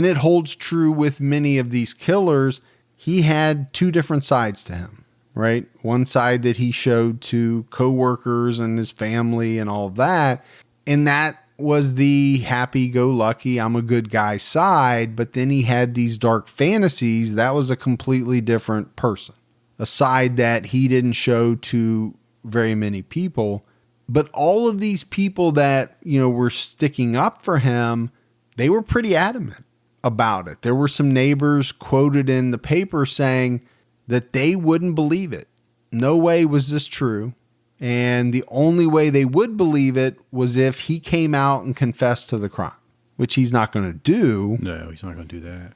it holds true with many of these killers. He had two different sides to him, right? One side that he showed to coworkers and his family and all that. And that was the happy-go-lucky, I'm a good guy side. But then he had these dark fantasies. That was a completely different person, a side that he didn't show to very many people. But all of these people that, were sticking up for him, they were pretty adamant about it. There were some neighbors quoted in the paper saying that they wouldn't believe it. No way was this true. And the only way they would believe it was if he came out and confessed to the crime, which he's not going to do. No, he's not going to do that.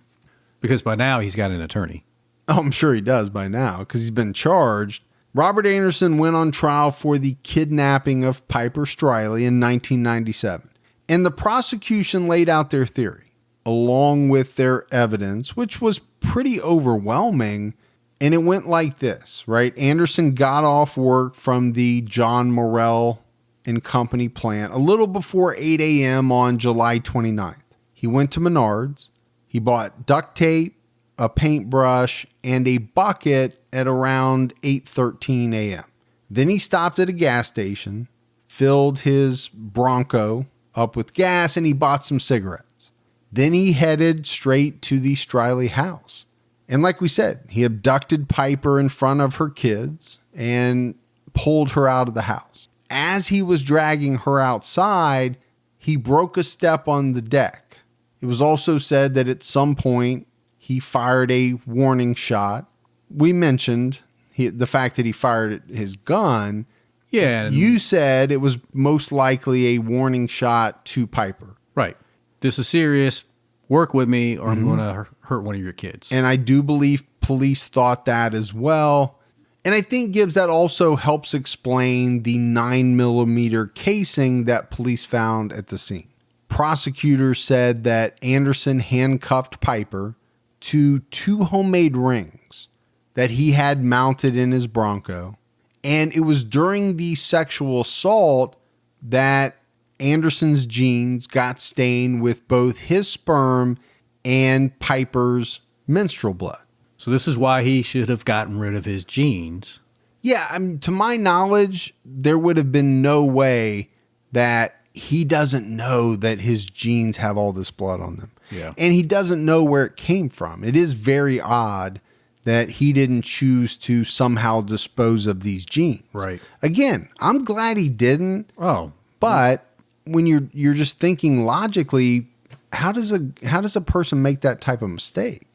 Because by now he's got an attorney. Oh, I'm sure he does by now because he's been charged. Robert Anderson went on trial for the kidnapping of Piper Striley in 1997. And the prosecution laid out their theory, along with their evidence, which was pretty overwhelming. And it went like this, right? Anderson got off work from the John Morrell and Company plant a little before 8 a.m. on July 29th. He went to Menards. He bought duct tape, a paintbrush, and a bucket at around 8:13 a.m. Then he stopped at a gas station, filled his Bronco up with gas, and he bought some cigarettes. Then he headed straight to the Striley house. And like we said, he abducted Piper in front of her kids and pulled her out of the house. As he was dragging her outside, he broke a step on the deck. It was also said that at some point he fired a warning shot. We mentioned the fact that he fired his gun. Yeah. You said it was most likely a warning shot to Piper. Right. This is serious. Work with me or I'm going to hurt one of your kids. And I do believe police thought that as well. And I think Gibbs, that also helps explain the 9mm casing that police found at the scene. Prosecutors said that Anderson handcuffed Piper to 2 homemade rings that he had mounted in his Bronco. And it was during the sexual assault that Anderson's jeans got stained with both his sperm and Piper's menstrual blood. So this is why he should have gotten rid of his jeans. Yeah, I mean, to my knowledge, there would have been no way that he doesn't know that his jeans have all this blood on them. Yeah. And he doesn't know where it came from. It is very odd that he didn't choose to somehow dispose of these jeans. Right. Again, I'm glad he didn't. Oh. But when you're just thinking logically, how does a person make that type of mistake?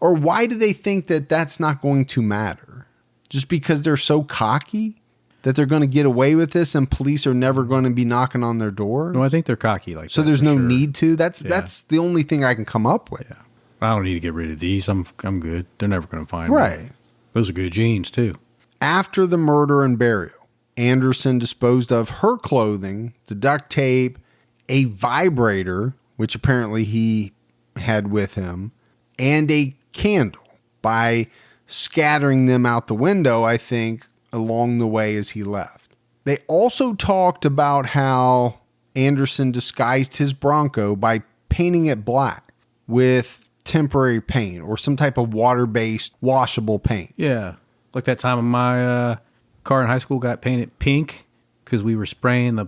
Or why do they think that that's not going to matter? Just because they're so cocky that they're going to get away with this and police are never going to be knocking on their door? No, I think they're cocky like so that. There's no sure. need to? That's the only thing I can come up with. Yeah. I don't need to get rid of these. I'm good. They're never going to find Right. me. Those are good jeans too. After the murder and burial, Anderson disposed of her clothing, the duct tape, a vibrator, which apparently he had with him, and a candle by scattering them out the window, I think, along the way as he left. They also talked about how Anderson disguised his Bronco by painting it black with temporary paint or some type of water-based washable paint. Yeah. Like that time my car in high school got painted pink because we were spraying the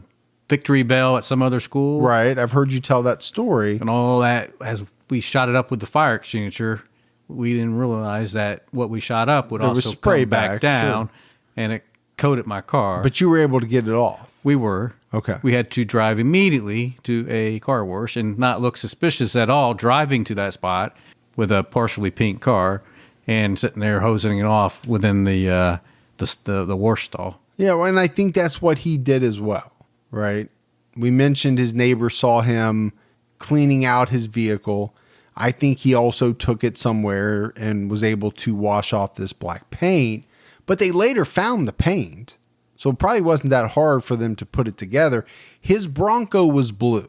Victory Bell at some other school. Right. I've heard you tell that story. And all that, as we shot it up with the fire extinguisher, we didn't realize that what we shot up would also spray come back down, sure. And it coated my car. But you were able to get it off. We were. Okay. We had to drive immediately to a car wash and not look suspicious at all driving to that spot with a partially pink car and sitting there hosing it off within the wash stall. Yeah, well, and I think that's what he did as well, right? We mentioned his neighbor saw him cleaning out his vehicle. I think he also took it somewhere and was able to wash off this black paint, but they later found the paint. So it probably wasn't that hard for them to put it together. His Bronco was blue.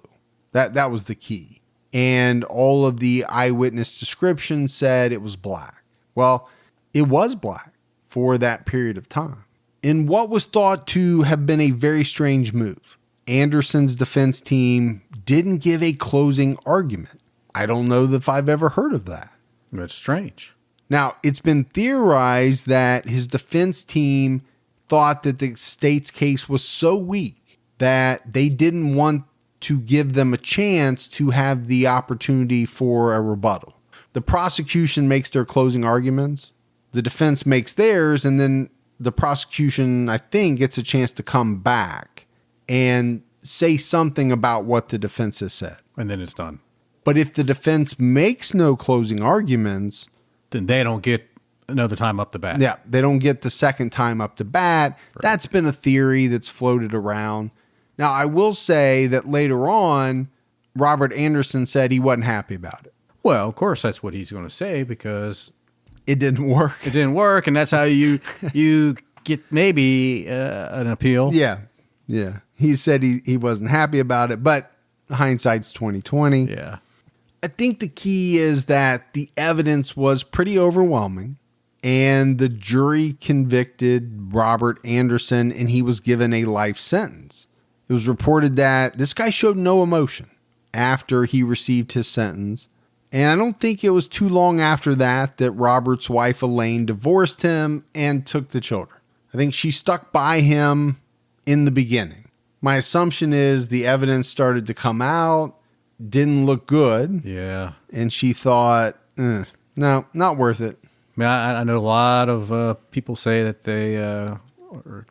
That was the key. And all of the eyewitness descriptions said it was black. Well, it was black for that period of time. In what was thought to have been a very strange move, Anderson's defense team didn't give a closing argument. I don't know if I've ever heard of that. That's strange. Now, it's been theorized that his defense team thought that the state's case was so weak that they didn't want to give them a chance to have the opportunity for a rebuttal. The prosecution makes their closing arguments, the defense makes theirs, and then the prosecution, I think, gets a chance to come back and say something about what the defense has said. And then it's done. But if the defense makes no closing arguments, then they don't get another time up the bat. Yeah, they don't get the second time up to bat. Right. That's been a theory that's floated around. Now, I will say that later on, Robert Anderson said he wasn't happy about it. Well, of course, that's what he's going to say because it didn't work. It didn't work, and that's how you get maybe an appeal. Yeah. He said he wasn't happy about it, but hindsight's 2020. Yeah. I think the key is that the evidence was pretty overwhelming, and the jury convicted Robert Anderson, and he was given a life sentence. It was reported that this guy showed no emotion after he received his sentence. And I don't think it was too long after that Robert's wife, Elaine, divorced him and took the children. I think she stuck by him in the beginning. My assumption is the evidence started to come out, didn't look good. Yeah. And she thought, no, not worth it. I mean, I know a lot of people say that they are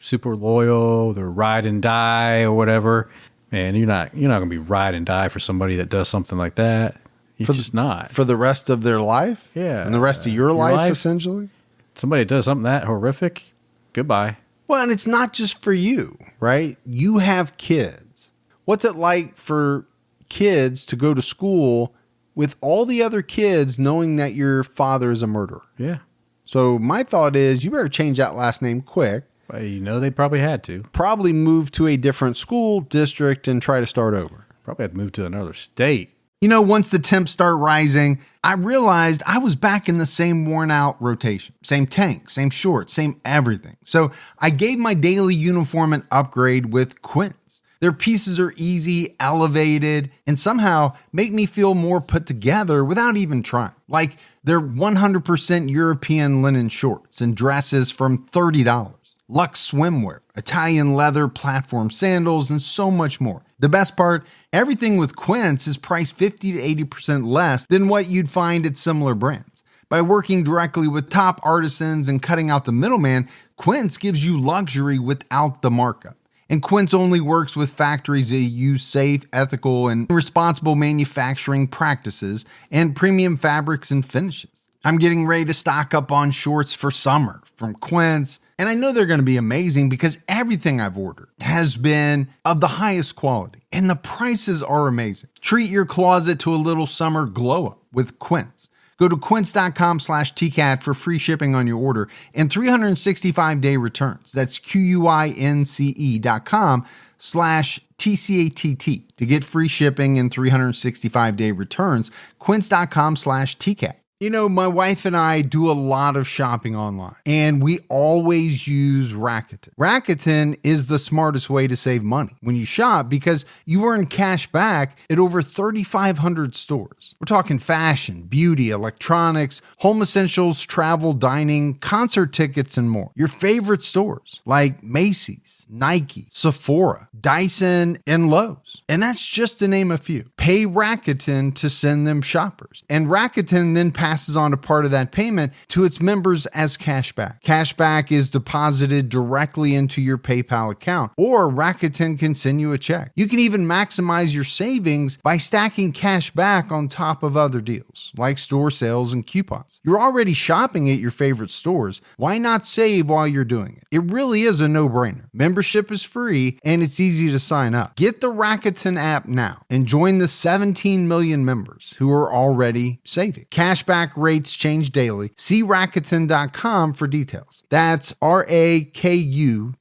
super loyal, they're ride and die or whatever. Man, you're not going to be ride and die for somebody that does something like that. You're just not. For the rest of their life? Yeah. And the rest of your life, essentially? Somebody does something that horrific, goodbye. Well, and it's not just for you, right? You have kids. What's it like for kids to go to school with all the other kids knowing that your father is a murderer? Yeah. So my thought is you better change that last name quick. Well, you know they probably had to. Probably move to a different school district and try to start over. Probably had to move to another state. You know, once the temps start rising, I realized I was back in the same worn out rotation. Same tank, same shorts, same everything. So I gave my daily uniform an upgrade with Quince. Their pieces are easy, elevated, and somehow make me feel more put together without even trying. Like their 100% European linen shorts and dresses from $30. Luxe swimwear, Italian leather platform sandals, and so much more. The best part, everything with Quince is priced 50 to 80% less than what you'd find at similar brands. By working directly with top artisans and cutting out the middleman, Quince gives you luxury without the markup. And Quince only works with factories that use safe, ethical, and responsible manufacturing practices and premium fabrics and finishes. I'm getting ready to stock up on shorts for summer from Quince, and I know they're going to be amazing because everything I've ordered has been of the highest quality, and the prices are amazing. Treat your closet to a little summer glow up with Quince. Go to quince.com/TCAT for free shipping on your order and 365-day returns. That's QUINCE.com/TCATT to get free shipping and 365-day returns. Quince.com/TCAT. You know, my wife and I do a lot of shopping online, and we always use Rakuten. Rakuten is the smartest way to save money when you shop because you earn cash back at over 3,500 stores. We're talking fashion, beauty, electronics, home essentials, travel, dining, concert tickets, and more. Your favorite stores like Macy's, Nike, Sephora, Dyson, and Lowe's. And that's just to name a few. Pay Rakuten to send them shoppers. And Rakuten then passes on a part of that payment to its members as cashback. Cashback is deposited directly into your PayPal account, or Rakuten can send you a check. You can even maximize your savings by stacking cash back on top of other deals, like store sales and coupons. You're already shopping at your favorite stores. Why not save while you're doing it? It really is a no-brainer. Membership is free, and it's easy to sign up. Get the Rakuten app now and join the 17 million members who are already saving. Cashback rates change daily. See Rakuten.com for details. That's Rakuten.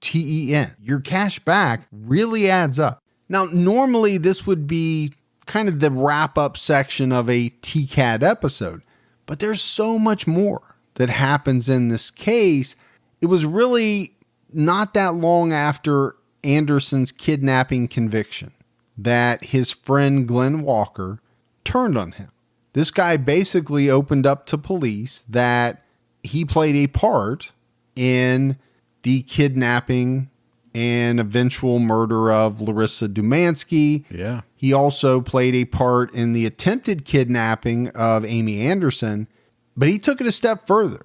Your cash back really adds up. Now, normally this would be kind of the wrap-up section of a TCAT episode, but there's so much more that happens in this case. It was really not that long after Anderson's kidnapping conviction that his friend Glenn Walker turned on him. This guy basically opened up to police that he played a part in the kidnapping and eventual murder of Larissa Dumansky. Yeah. He also played a part in the attempted kidnapping of Amy Anderson, but he took it a step further.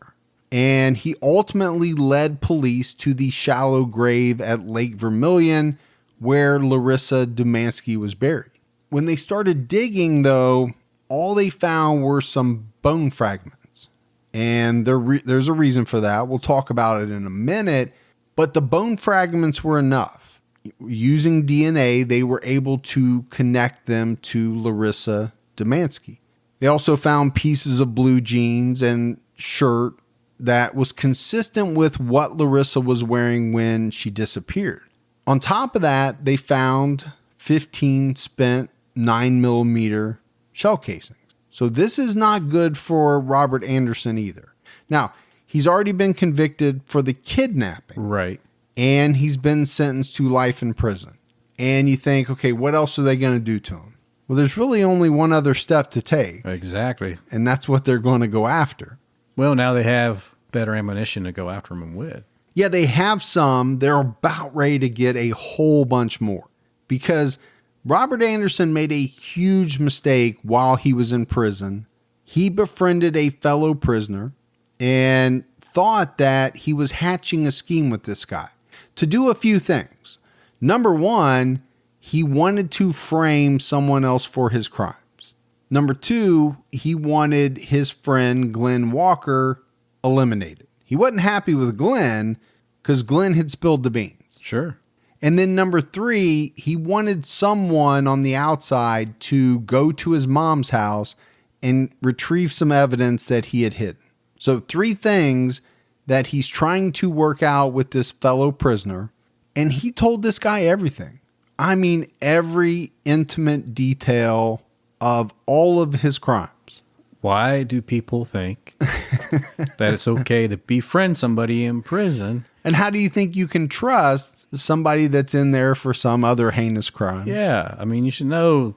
And he ultimately led police to the shallow grave at Lake Vermilion where Larissa Dumansky was buried. When they started digging, though, all they found were some bone fragments. And there's a reason for that. We'll talk about it in a minute. But the bone fragments were enough. Using DNA, they were able to connect them to Larissa Demansky. They also found pieces of blue jeans and shirt that was consistent with what Larissa was wearing when she disappeared. On top of that, they found 15 spent 9mm shell casings. So this is not good for Robert Anderson either. Now, he's already been convicted for the kidnapping. Right. And he's been sentenced to life in prison. And you think, okay, what else are they going to do to him? Well, there's really only one other step to take. Exactly. And that's what they're going to go after. Well, now they have better ammunition to go after him with. Yeah, they have some. They're about ready to get a whole bunch more. Because Robert Anderson made a huge mistake while he was in prison. He befriended a fellow prisoner and thought that he was hatching a scheme with this guy to do a few things. Number one, he wanted to frame someone else for his crimes. Number two, he wanted his friend Glenn Walker eliminated. He wasn't happy with Glenn because Glenn had spilled the beans. Sure. And then number three, he wanted someone on the outside to go to his mom's house and retrieve some evidence that he had hidden. So three things that he's trying to work out with this fellow prisoner. And he told this guy everything. I mean, every intimate detail of all of his crimes. Why do people think that it's okay to befriend somebody in prison? And how do you think you can trust somebody that's in there for some other heinous crime? Yeah, I mean, you should know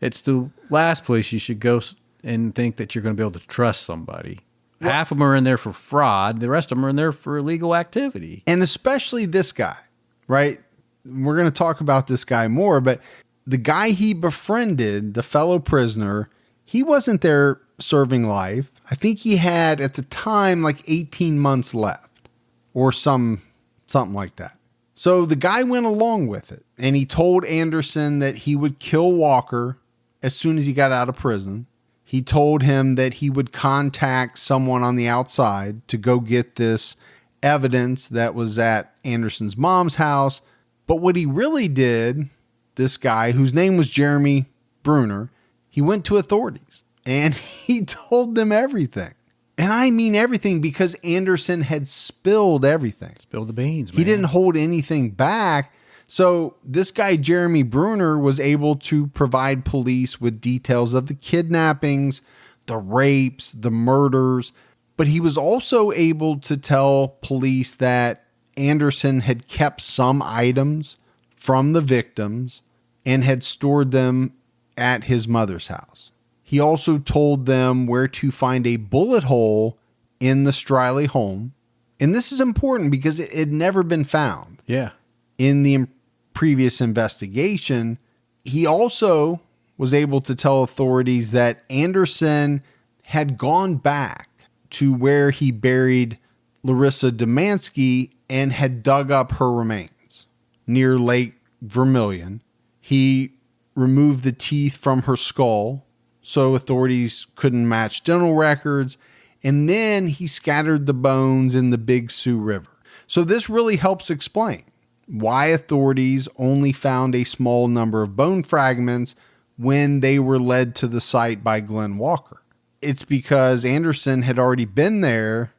it's the last place you should go and think that you're going to be able to trust somebody. Well, half of them are in there for fraud. The rest of them are in there for illegal activity. And especially this guy, right? We're going to talk about this guy more, but the guy he befriended, the fellow prisoner, he wasn't there serving life. I think he had at the time like 18 months left or something like that. So the guy went along with it, and he told Anderson that he would kill Walker as soon as he got out of prison. He told him that he would contact someone on the outside to go get this evidence that was at Anderson's mom's house. But what he really did, this guy, whose name was Jeremy Bruner, he went to authorities and he told them everything. And I mean everything, because Anderson had spilled everything. Spilled the beans, man. He didn't hold anything back. So this guy, Jeremy Bruner, was able to provide police with details of the kidnappings, the rapes, the murders. But he was also able to tell police that Anderson had kept some items from the victims and had stored them at his mother's house. He also told them where to find a bullet hole in the Striley home. And this is important because it had never been found. Yeah. In the previous investigation. He also was able to tell authorities that Anderson had gone back to where he buried Larissa Demansky and had dug up her remains near Lake Vermilion. He removed the teeth from her skull so authorities couldn't match dental records. And then he scattered the bones in the Big Sioux River. So this really helps explain why authorities only found a small number of bone fragments when they were led to the site by Glenn Walker. It's because Anderson had already been there,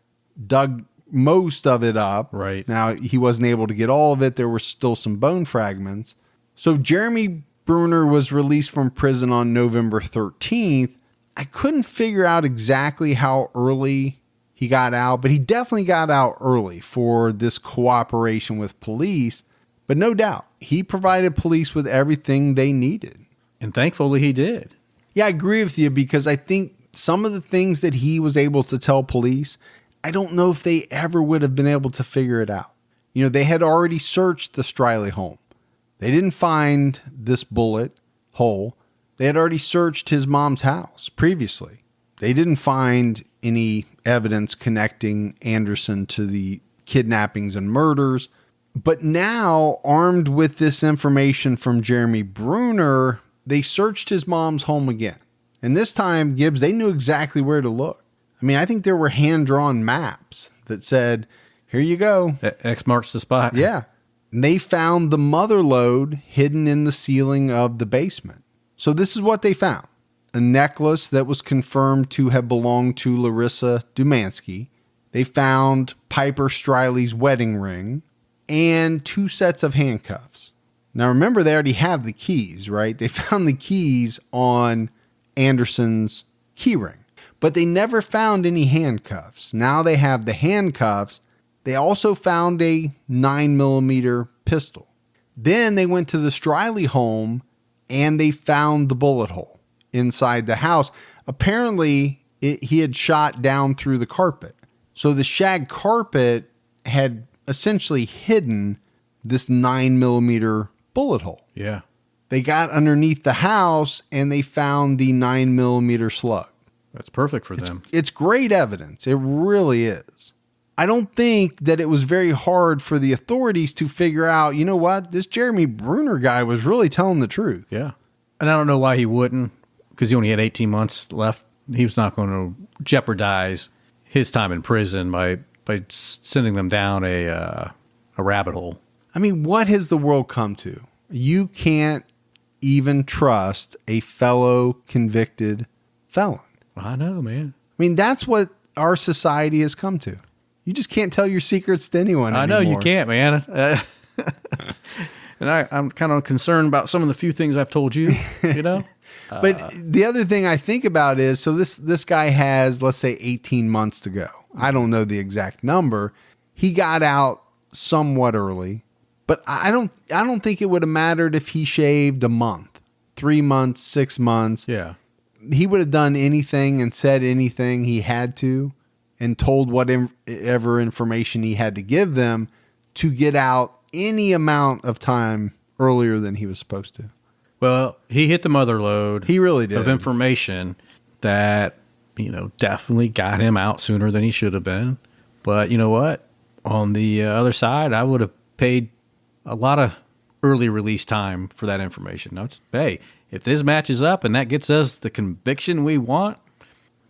dug most of it up. Right. Now, he wasn't able to get all of it. There were still some bone fragments. So Jeremy Bruner was released from prison on November 13th. I couldn't figure out exactly how early he got out, but he definitely got out early for this cooperation with police. But no doubt, he provided police with everything they needed. And thankfully he did. Yeah, I agree with you, because I think some of the things that he was able to tell police, I don't know if they ever would have been able to figure it out. You know, they had already searched the Striley home. They didn't find this bullet hole. They had already searched his mom's house previously. They didn't find any evidence connecting Anderson to the kidnappings and murders. But now, armed with this information from Jeremy Bruner, they searched his mom's home again. And this time, Gibbs, they knew exactly where to look. I mean, I think there were hand-drawn maps that said, here you go. X marks the spot. Yeah. And they found the mother lode hidden in the ceiling of the basement. So this is what they found. A necklace that was confirmed to have belonged to Larissa Dumansky. They found Piper Striley's wedding ring and 2 sets of handcuffs. Now remember, they already have the keys, right? They found the keys on Anderson's key ring, but they never found any handcuffs. Now they have the handcuffs. They also found a 9mm pistol. Then they went to the Striley home and they found the bullet hole inside the house. Apparently, he had shot down through the carpet. So the shag carpet had essentially hidden this 9mm bullet hole. Yeah. They got underneath the house and they found the 9mm slug. That's perfect for them. It's great evidence. It really is. I don't think that it was very hard for the authorities to figure out, you know what, this Jeremy Bruner guy was really telling the truth. Yeah. And I don't know why he wouldn't, because he only had 18 months left. He was not going to jeopardize his time in prison by sending them down a rabbit hole. I mean, what has the world come to? You can't even trust a fellow convicted felon. I know, man. I mean, that's what our society has come to. You just can't tell your secrets to anyone anymore. I know you can't, man. And I'm kind of concerned about some of the few things I've told you, you know? But the other thing I think about is, so this guy has, let's say, 18 months to go. I don't know the exact number. He got out somewhat early, but I don't think it would have mattered if he shaved a month, 3 months, 6 months. Yeah. He would have done anything and said anything he had to and told whatever information he had to give them to get out any amount of time earlier than he was supposed to. Well, he hit the mother lode. He really did. Of information that, definitely got him out sooner than he should have been. But you know what? On the other side, I would have paid a lot of early release time for that information. Now, hey, if this matches up and that gets us the conviction we want,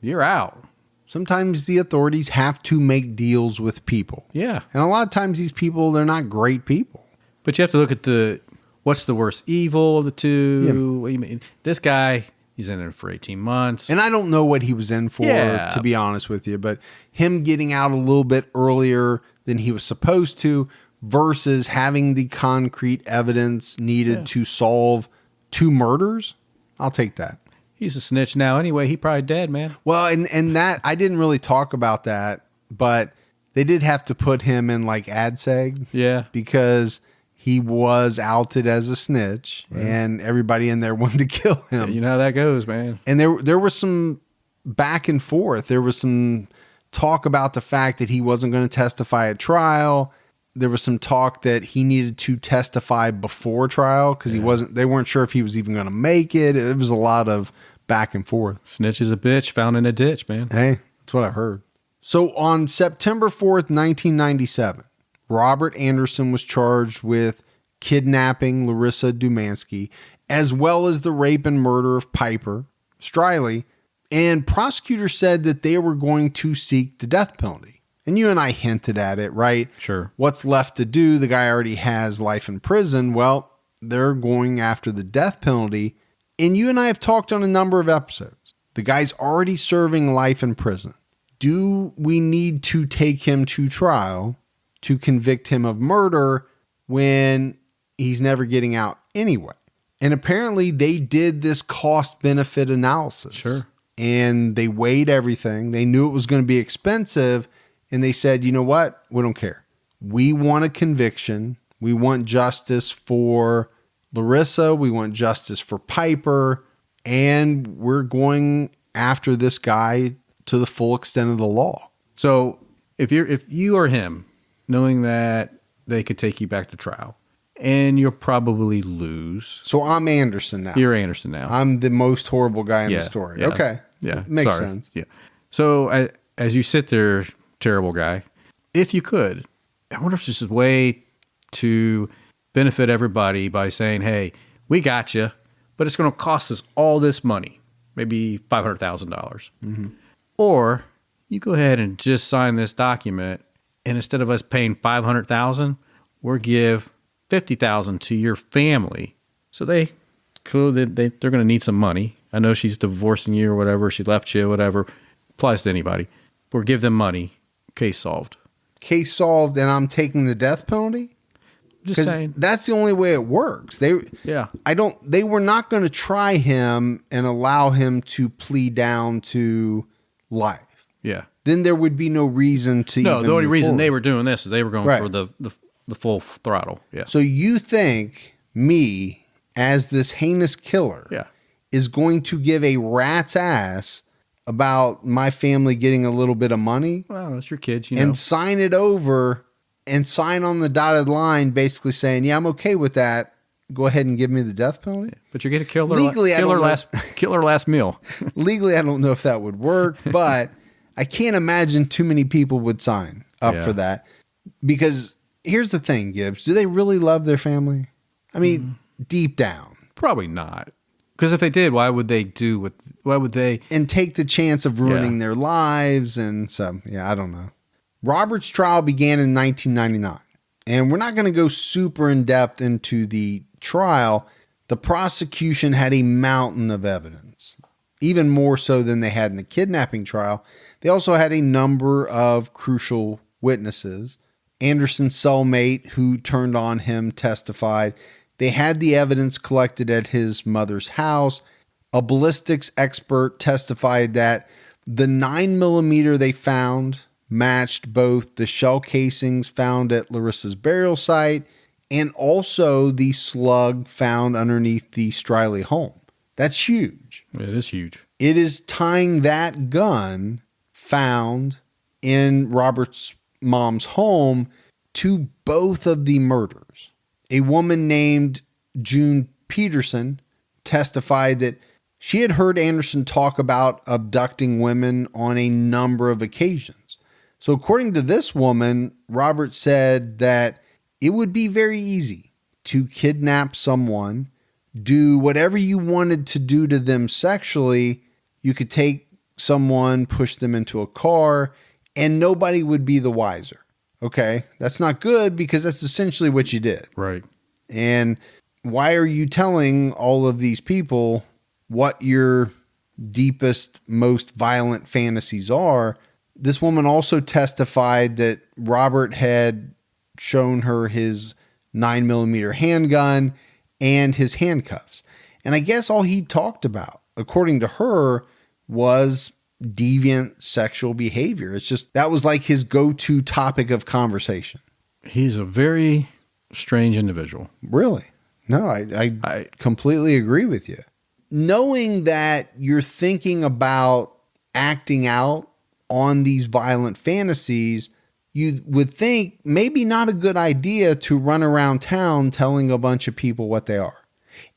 you're out. Sometimes the authorities have to make deals with people. Yeah. And a lot of times these people, they're not great people. But you have to look at what's the worst evil of the two. Yeah. What do you mean? This guy, he's in it for 18 months. And I don't know what he was in for, to be honest with you, but him getting out a little bit earlier than he was supposed to versus having the concrete evidence needed to solve 2 murders, I'll take that. He's a snitch now anyway. He probably dead, man. Well, and that, I didn't really talk about that, but they did have to put him in like ADSEG. Yeah. Because he was outed as a snitch and everybody in there wanted to kill him. Yeah, you know how that goes, man. And there was some back and forth. There was some talk about the fact that he wasn't going to testify at trial. There was some talk that he needed to testify before trial because they weren't sure if he was even going to make it. It was a lot of back and forth. Snitch is a bitch found in a ditch, man. Hey, that's what I heard. So on September 4th, 1997, Robert Anderson was charged with kidnapping Larissa Dumansky, as well as the rape and murder of Piper Striley, and prosecutors said that they were going to seek the death penalty. And you and I hinted at it, right? Sure. What's left to do? The guy already has life in prison. Well, they're going after the death penalty. And you and I have talked on a number of episodes. The guy's already serving life in prison. Do we need to take him to trial to convict him of murder when he's never getting out anyway? And apparently they did this cost-benefit analysis. Sure. And they weighed everything. They knew it was going to be expensive. And they said, you know what? We don't care. We want a conviction. We want justice for Larissa. We want justice for Piper. And we're going after this guy to the full extent of the law. So if you are him, knowing that they could take you back to trial, and you'll probably lose. So I'm Anderson now. You're Anderson now. I'm the most horrible guy in the story. Yeah, okay. Yeah. Makes sense. Yeah. So as you sit there, terrible guy, if you could, I wonder if there's a way to benefit everybody by saying, hey, we got you, but it's going to cost us all this money. maybe $500,000. Or you go ahead and just sign this document, and instead of us paying $500,000, we'll give $50,000 to your family. So they're going to need some money. I know she's divorcing you or whatever. She left you, whatever. Applies to anybody. Or give them money. Case solved. Case solved, and I'm taking the death penalty? Just saying. That's the only way it works. They were not going to try him and allow him to plead down to life. Yeah. Then there would be no reason to the only reason they were doing this is they were going Right. for the full throttle. Yeah. So you think me, as this heinous killer, Yeah. is going to give a rat's ass about my family getting a little bit of money Well, that's your kids, you know. and sign it over and sign on the dotted line basically saying, yeah, I'm okay with that. Go ahead and give me the death penalty. But you're going to kill her, Legally, I don't know. kill her last meal. Legally, I don't know if that would work, but I can't imagine too many people would sign up Yeah. for that. Because here's the thing, Gibbs. Do they really love their family? I mean, deep down. Probably not. Because if they did, why would they? And take the chance of ruining Yeah. their lives. And so, yeah, I don't know. Robert's trial began in 1999. And we're not going to go super in depth into the trial. The prosecution had a mountain of evidence, even more so than they had in the kidnapping trial. They also had a number of crucial witnesses. Anderson's cellmate, who turned on him, testified. They had the evidence collected at his mother's house. A ballistics expert testified that the 9mm they found matched both the shell casings found at Larissa's burial site and also the slug found underneath the Striley home. That's huge. It is huge. It is tying that gun found in Robert's mom's home to both of the murders. A woman named June Peterson testified that she had heard Anderson talk about abducting women on a number of occasions. So according to this woman, Robert said that it would be very easy to kidnap someone, do whatever you wanted to do to them sexually. You could take someone, push them into a car, and nobody would be the wiser. Okay, that's not good because that's essentially what you did. Right. And why are you telling all of these people what your deepest, most violent fantasies are? This woman also testified that Robert had shown her his 9mm handgun and his handcuffs. And I guess all he talked about, according to her, was deviant sexual behavior. It's just that was like his go-to topic of conversation. He's a very strange individual. Really? No, I completely agree with you. Knowing that you're thinking about acting out on these violent fantasies, you would think maybe not a good idea to run around town telling a bunch of people what they are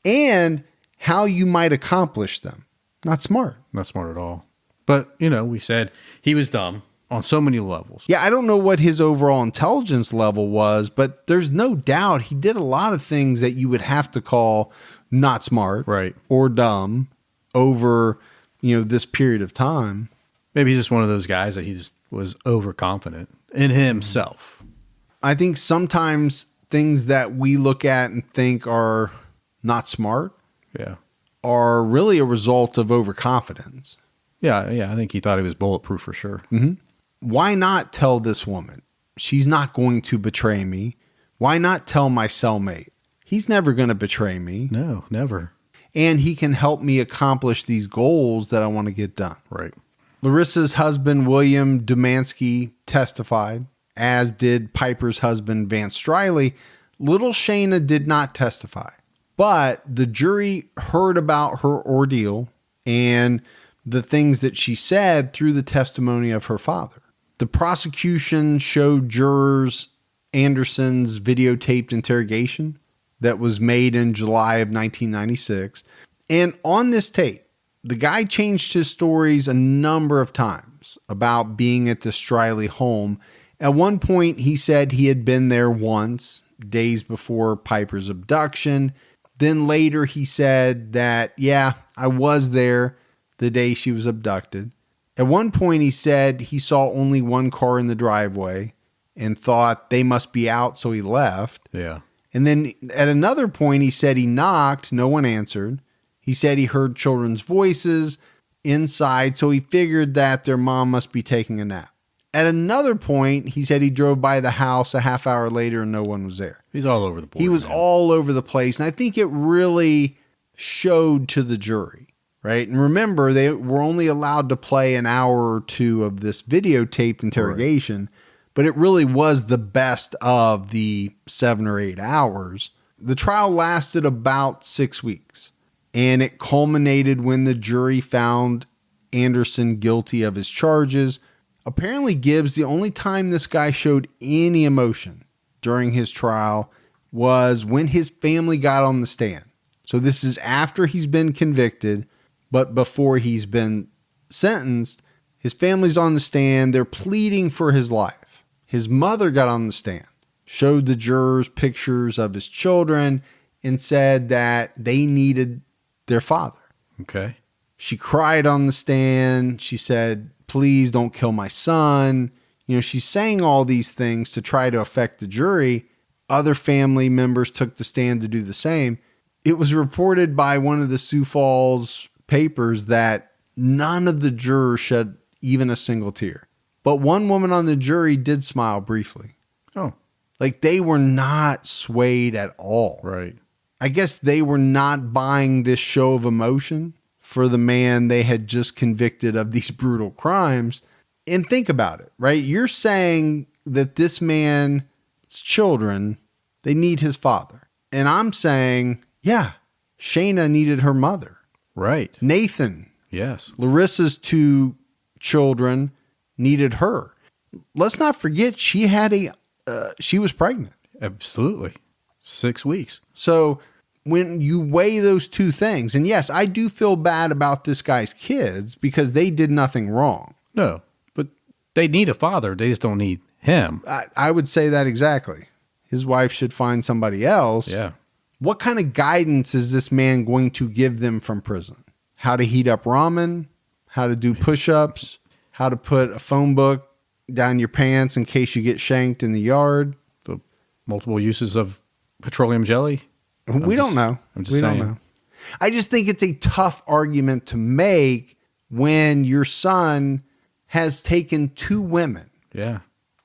and how you might accomplish them. Not smart. Not smart at all. But, we said he was dumb on so many levels. Yeah, I don't know what his overall intelligence level was, but there's no doubt he did a lot of things that you would have to call not smart, right, or dumb over, this period of time. Maybe he's just one of those guys that he just was overconfident in himself. I think sometimes things that we look at and think are not smart, are really a result of overconfidence. Yeah, I think he thought he was bulletproof for sure. Mm-hmm. Why not tell this woman? She's not going to betray me. Why not tell my cellmate? He's never going to betray me. No, never. And he can help me accomplish these goals that I want to get done. Right. Larissa's husband, William Dumansky, testified, as did Piper's husband, Vance Striley. Little Shayna did not testify, but the jury heard about her ordeal and the things that she said through the testimony of her father. The prosecution showed jurors Anderson's videotaped interrogation that was made in July of 1996. And on this tape, the guy changed his stories a number of times about being at the Striley home. At one point, he said he had been there once, days before Piper's abduction. Then later, he said that, yeah, I was there the day she was abducted. At one point, he said he saw only one car in the driveway and thought they must be out, so he left. Yeah. And then at another point, he said he knocked, no one answered. He said he heard children's voices inside, so he figured that their mom must be taking a nap. At another point, he said he drove by the house a half hour later and no one was there. He's all over the board. He was all over the place. And I think it really showed to the jury, right? And remember, they were only allowed to play an hour or two of this videotaped interrogation, right, but it really was the best of the 7 or 8 hours. The trial lasted about 6 weeks, and it culminated when the jury found Anderson guilty of his charges. Apparently, Gibbs, the only time this guy showed any emotion during his trial was when his family got on the stand. So this is after he's been convicted, but before he's been sentenced. His family's on the stand. They're pleading for his life. His mother got on the stand, showed the jurors pictures of his children, and said that they needed their father. Okay. She cried on the stand. She said, "Please don't kill my son." You know, she's saying all these things to try to affect the jury. Other family members took the stand to do the same. It was reported by one of the Sioux Falls papers that none of the jurors shed even a single tear. But one woman on the jury did smile briefly. Oh. Like they were not swayed at all. Right. I guess they were not buying this show of emotion for the man they had just convicted of these brutal crimes. And think about it, right? You're saying that this man's children, they need his father. And I'm saying, yeah, Shayna needed her mother. Right. Nathan. Yes. Larissa's 2 children needed her. Let's not forget she had she was pregnant. Absolutely. 6 weeks. So when you weigh those two things, and yes, I do feel bad about this guy's kids because they did nothing wrong. No, but they need a father. They just don't need him. I would say that exactly. His wife should find somebody else. Yeah. What kind of guidance is this man going to give them from prison? How to heat up ramen, how to do push-ups, how to put a phone book down your pants in case you get shanked in the yard. The multiple uses of petroleum jelly. We don't know. I'm just saying. Don't know. I just think it's a tough argument to make when your son has taken 2 women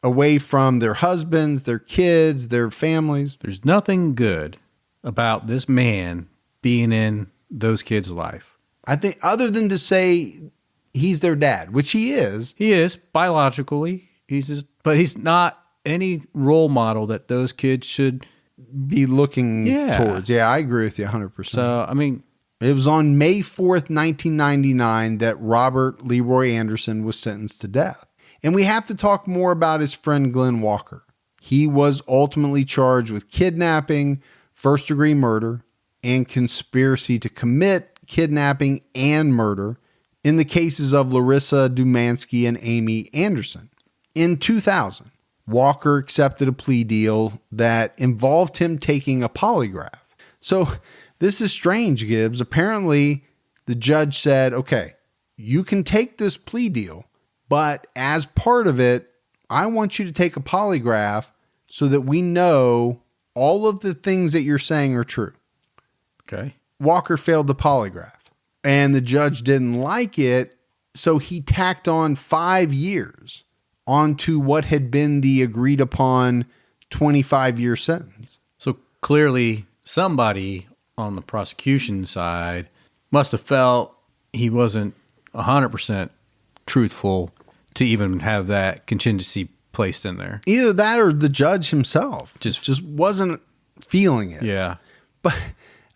away from their husbands, their kids, their families. There's nothing good about this man being in those kids' life. I think other than to say he's their dad, which he is. He is biologically. But he's not any role model that those kids should be looking towards. Yeah, I agree with you 100%. So, I mean, it was on May 4th, 1999 that Robert Leroy Anderson was sentenced to death. And we have to talk more about his friend Glenn Walker. He was ultimately charged with kidnapping, first-degree murder, and conspiracy to commit kidnapping and murder in the cases of Larissa Dumansky and Amy Anderson. In 2000, Walker accepted a plea deal that involved him taking a polygraph. So this is strange, Gibbs. Apparently, the judge said, okay, you can take this plea deal, but as part of it, I want you to take a polygraph so that we know all of the things that you're saying are true. Okay. Walker failed the polygraph, and the judge didn't like it, so he tacked on 5 years onto what had been the agreed upon 25-year sentence. So clearly somebody on the prosecution side must have felt he wasn't 100% truthful to even have that contingency placed in there. Either that or the judge himself just wasn't feeling it. Yeah. But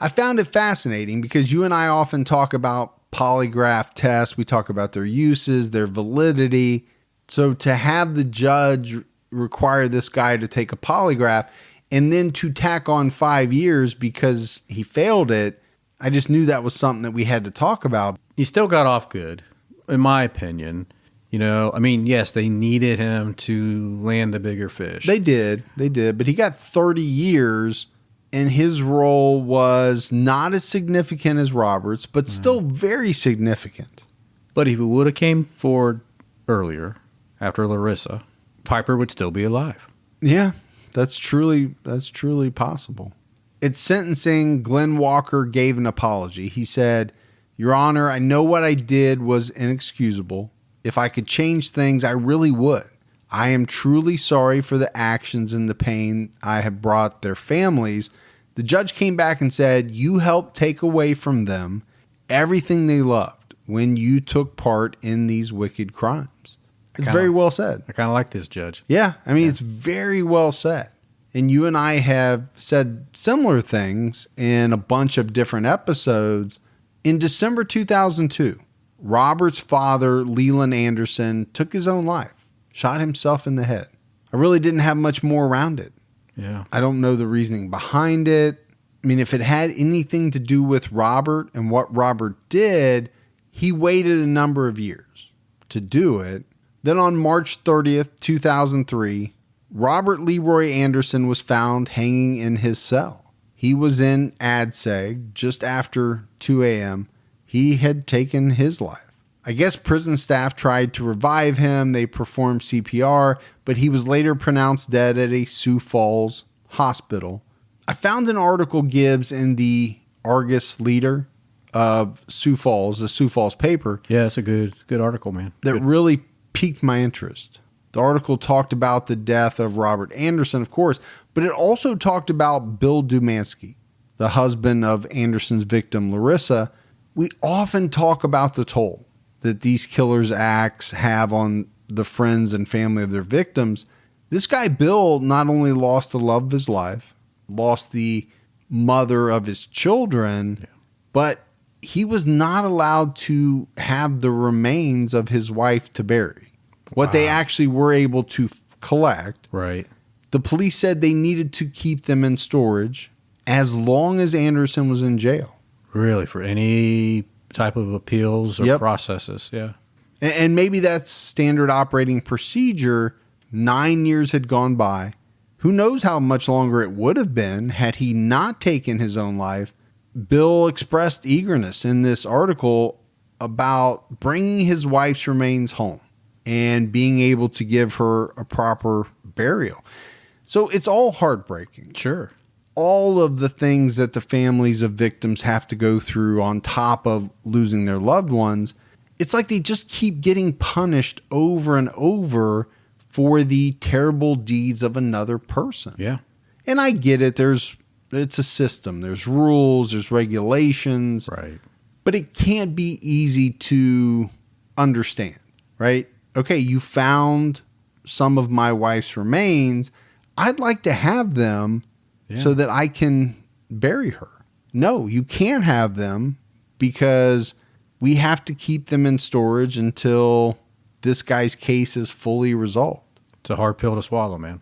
I found it fascinating because you and I often talk about polygraph tests. We talk about their uses, their validity. So to have the judge require this guy to take a polygraph and then to tack on 5 years because he failed it, I just knew that was something that we had to talk about. He still got off good, in my opinion. You know, I mean, yes, they needed him to land the bigger fish. They did. But he got 30 years and his role was not as significant as Robert's, but still very significant. But if he would have came forward earlier, after Larissa, Piper would still be alive. Yeah, that's truly possible. At sentencing, Glenn Walker gave an apology. He said, "Your Honor, I know what I did was inexcusable. If I could change things, I really would. I am truly sorry for the actions and the pain I have brought their families." The judge came back and said, "You helped take away from them everything they loved when you took part in these wicked crimes." It's very well said. I kind of like this judge. Yeah, I mean, it's very well said. And you and I have said similar things in a bunch of different episodes. In December 2002, Robert's father, Leland Anderson, took his own life, shot himself in the head. I really didn't have much more around it. Yeah. I don't know the reasoning behind it. I mean, if it had anything to do with Robert and what Robert did, he waited a number of years to do it. Then on March 30th, 2003, Robert Leroy Anderson was found hanging in his cell. He was in ADSEG just after 2 a.m. He had taken his life. I guess prison staff tried to revive him. They performed CPR, but he was later pronounced dead at a Sioux Falls hospital. I found an article, Gibbs, in the Argus Leader of Sioux Falls, the Sioux Falls paper. Yeah, it's a good article, man. That really piqued my interest. The article talked about the death of Robert Anderson, of course, but it also talked about Bill Dumansky, the husband of Anderson's victim, Larissa. We often talk about the toll that these killers' acts have on the friends and family of their victims. This guy, Bill, not only lost the love of his life, lost the mother of his children, but he was not allowed to have the remains of his wife to bury. What they actually were able to collect. Right. The police said they needed to keep them in storage as long as Anderson was in jail. Really? For any type of appeals or processes? Yeah. And maybe that's standard operating procedure. 9 years had gone by. Who knows how much longer it would have been had he not taken his own life. Bill expressed eagerness in this article about bringing his wife's remains home and being able to give her a proper burial. So it's all heartbreaking. Sure. All of the things that the families of victims have to go through on top of losing their loved ones, it's like they just keep getting punished over and over for the terrible deeds of another person. Yeah. And I get it. It's a system. There's rules, there's regulations. Right. But it can't be easy to understand, right? Okay, you found some of my wife's remains. I'd like to have them so that I can bury her. No, you can't have them because we have to keep them in storage until this guy's case is fully resolved. It's a hard pill to swallow, man.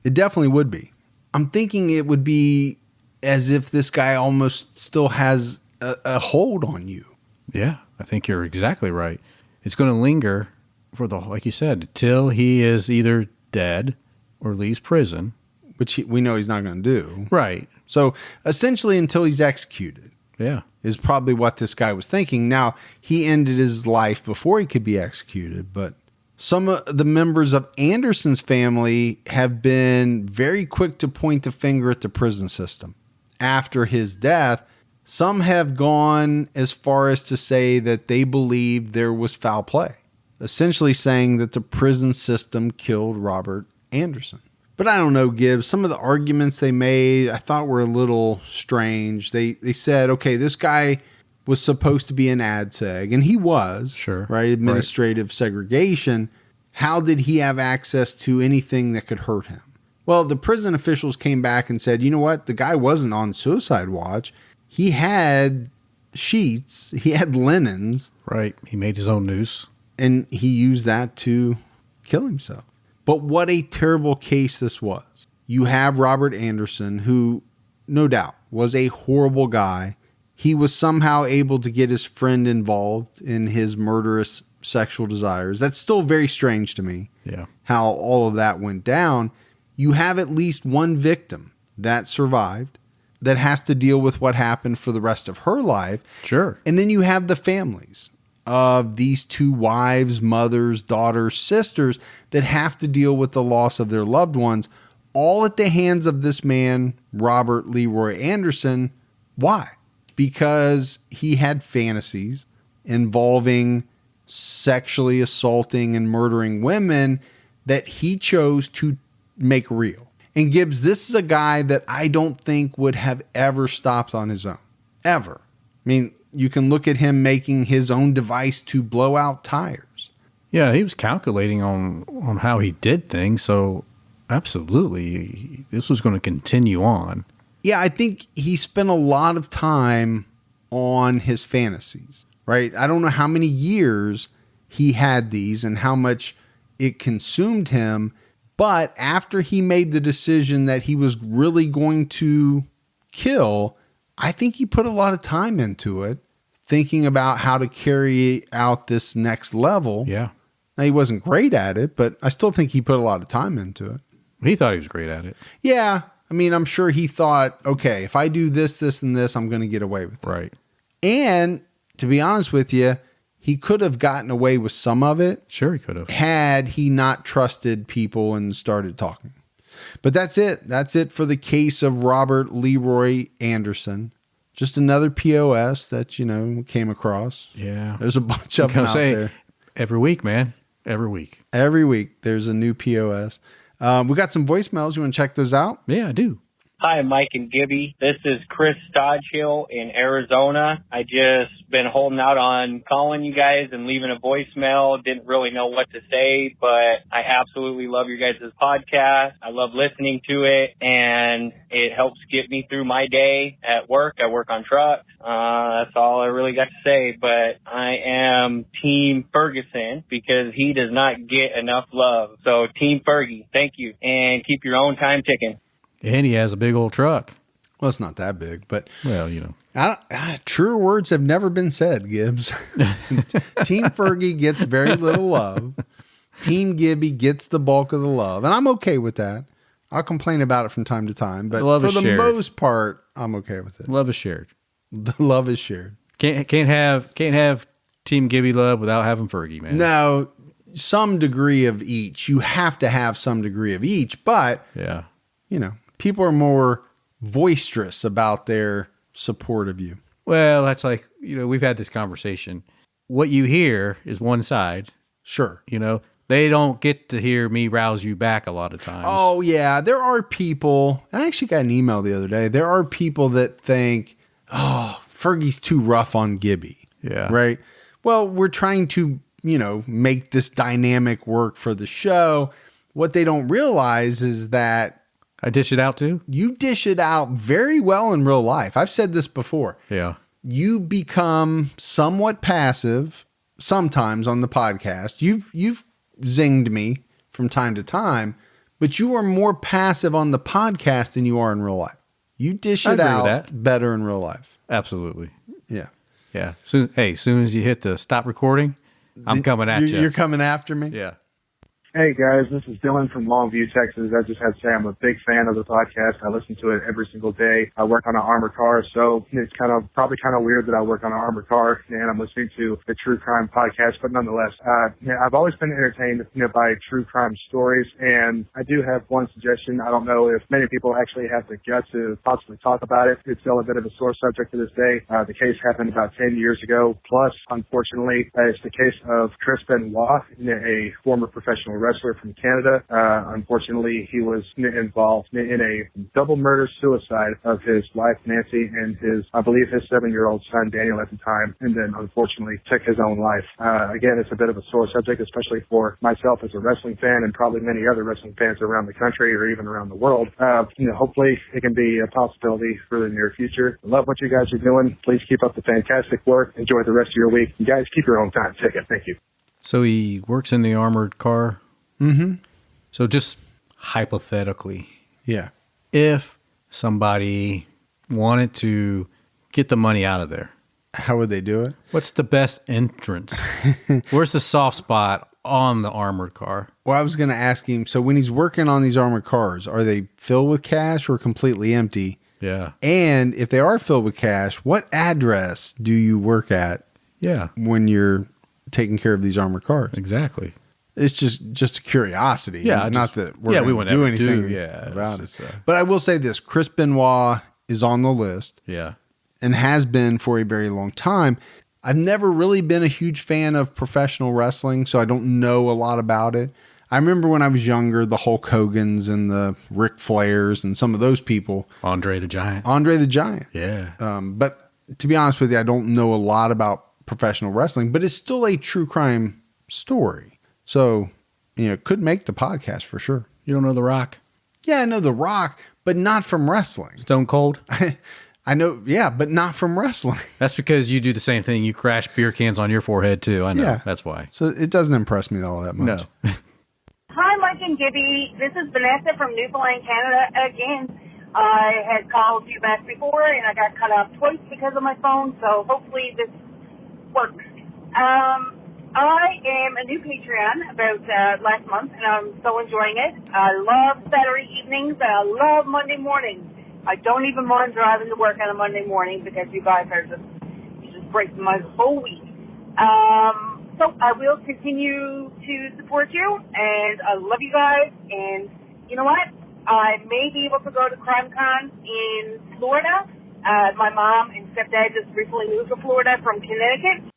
It definitely would be. I'm thinking it would be as if this guy almost still has a hold on you. Yeah, I think you're exactly right. It's going to linger for like you said, till he is either dead or leaves prison. Which we know he's not going to do. Right. So essentially until he's executed. Yeah. Is probably what this guy was thinking. Now, he ended his life before he could be executed, but some of the members of Anderson's family have been very quick to point the finger at the prison system. After his death, some have gone as far as to say that they believe there was foul play, essentially saying that the prison system killed Robert Anderson. But I don't know, Gibbs. Some of the arguments they made I thought were a little strange. They said, okay, this guy was supposed to be an ADSEG, and he was, sure, right? Administrative segregation. How did he have access to anything that could hurt him? Well, the prison officials came back and said, you know what? The guy wasn't on suicide watch. He had sheets. He had linens. Right. He made his own noose. And he used that to kill himself. But what a terrible case this was. You have Robert Anderson, who no doubt was a horrible guy. He was somehow able to get his friend involved in his murderous sexual desires. That's still very strange to me. Yeah. How all of that went down. You have at least one victim that survived. that has to deal with what happened for the rest of her life. Sure. And then you have the families of these two wives, mothers, daughters, sisters that have to deal with the loss of their loved ones, all at the hands of this man, Robert Leroy Anderson. Why? Because he had fantasies involving sexually assaulting and murdering women that he chose to make real. And Gibbs, this is a guy that I don't think would have ever stopped on his own. Ever. I mean, you can look at him making his own device to blow out tires. Yeah, he was calculating on how he did things, so absolutely, this was going to continue on. Yeah, I think he spent a lot of time on his fantasies, right? I don't know how many years he had these and how much it consumed him, but after he made the decision that he was really going to kill, I think he put a lot of time into it, thinking about how to carry out this next level. Yeah. Now, he wasn't great at it, but I still think he put a lot of time into it. He thought he was great at it. Yeah. I mean, I'm sure he thought, okay, if I do this, this, and this, I'm going to get away with it. Right. And to be honest with you, he could have gotten away with some of it. Sure, he could have. Had he not trusted people and started talking. But that's it. That's it for the case of Robert Leroy Anderson. Just another POS that, we came across. Yeah. There's a bunch of them out there. Every week, man. Every week. Every week there's a new POS. We got some voicemails. You want to check those out? Yeah, I do. Hi, Mike and Gibby. This is Chris Stodgehill in Arizona. I just been holding out on calling you guys and leaving a voicemail. Didn't really know what to say, but I absolutely love your guys' podcast. I love listening to it, and it helps get me through my day at work. I work on trucks. That's all I really got to say, but I am Team Ferguson because he does not get enough love. So Team Fergie, thank you, and keep your own time ticking. And he has a big old truck. Well, it's not that big, but well, truer words have never been said, Gibbs. Team Fergie gets very little love. Team Gibby gets the bulk of the love, and I'm okay with that. I'll complain about it from time to time, but for the most part, I'm okay with it. Love is shared. The love is shared. Can't have Team Gibby love without having Fergie, man. No, some degree of each. You have to have some degree of each, but yeah, people are more boisterous about their support of you. Well, that's like, we've had this conversation. What you hear is one side. Sure. They don't get to hear me rouse you back a lot of times. Oh, yeah. There are people, and I actually got an email the other day. There are people that think, Fergie's too rough on Gibby. Yeah. Right? Well, we're trying to, make this dynamic work for the show. What they don't realize is that I dish it out too? You dish it out very well in real life. I've said this before. Yeah. You become somewhat passive sometimes on the podcast. You've zinged me from time to time, but you are more passive on the podcast than you are in real life. You dish it out better in real life. Absolutely. Yeah. Yeah. Soon as you hit the stop recording, I'm coming at you. You're coming after me? Yeah. Hey guys, this is Dylan from Longview, Texas. I just had to say I'm a big fan of the podcast. I listen to it every single day. I work on an armored car, so it's probably kind of weird that I work on an armored car and I'm listening to the true crime podcast, but nonetheless, I've always been entertained, by true crime stories, and I do have one suggestion. I don't know if many people actually have the guts to possibly talk about it. It's still a bit of a sore subject to this day. The case happened about 10 years ago. Plus, unfortunately, it's the case of Chris Benoit, a former professional wrestler from Canada. Unfortunately, he was involved in a double murder-suicide of his wife, Nancy, and I believe his 7-year-old son, Daniel, at the time, and then unfortunately took his own life. Again, it's a bit of a sore subject, especially for myself as a wrestling fan and probably many other wrestling fans around the country or even around the world. Hopefully it can be a possibility for the near future. I love what you guys are doing. Please keep up the fantastic work. Enjoy the rest of your week. You guys keep your own time ticket. Thank you. So he works in the armored car. Mm-hmm. So just hypothetically, yeah, if somebody wanted to get the money out of there, how would they do it? What's the best entrance? Where's the soft spot on the armored car? Well, I was going to ask him, so when he's working on these armored cars, are they filled with cash or completely empty? Yeah. And if they are filled with cash, what address do you work at Yeah. when you're taking care of these armored cars? Exactly. It's just a curiosity. Yeah, not that we're we going wouldn't to do ever anything about it. But I will say this, Chris Benoit is on the list. Yeah. And has been for a very long time. I've never really been a huge fan of professional wrestling, so I don't know a lot about it. I remember when I was younger, the Hulk Hogans and the Ric Flairs and some of those people. Andre the Giant. Yeah. Yeah. But to be honest with you, I don't know a lot about professional wrestling, but it's still a true crime story. So, it could make the podcast for sure. You don't know The Rock? Yeah, I know The Rock, but not from wrestling. Stone Cold? I know, yeah, but not from wrestling. That's because you do the same thing. You crash beer cans on your forehead, too. I know. Yeah. That's why. So it doesn't impress me all that much. No. Hi, Mike and Gibby. This is Vanessa from Newfoundland, Canada again. I had called you back before, and I got cut off twice because of my phone, so hopefully this works. I am a new Patreon about last month, and I'm so enjoying it. I love Saturday evenings, and I love Monday mornings. I don't even mind driving to work on a Monday morning because you guys are just breaking my whole week. So I will continue to support you, and I love you guys. And you know what? I may be able to go to CrimeCon in Florida. My mom and stepdad just recently moved to Florida from Connecticut.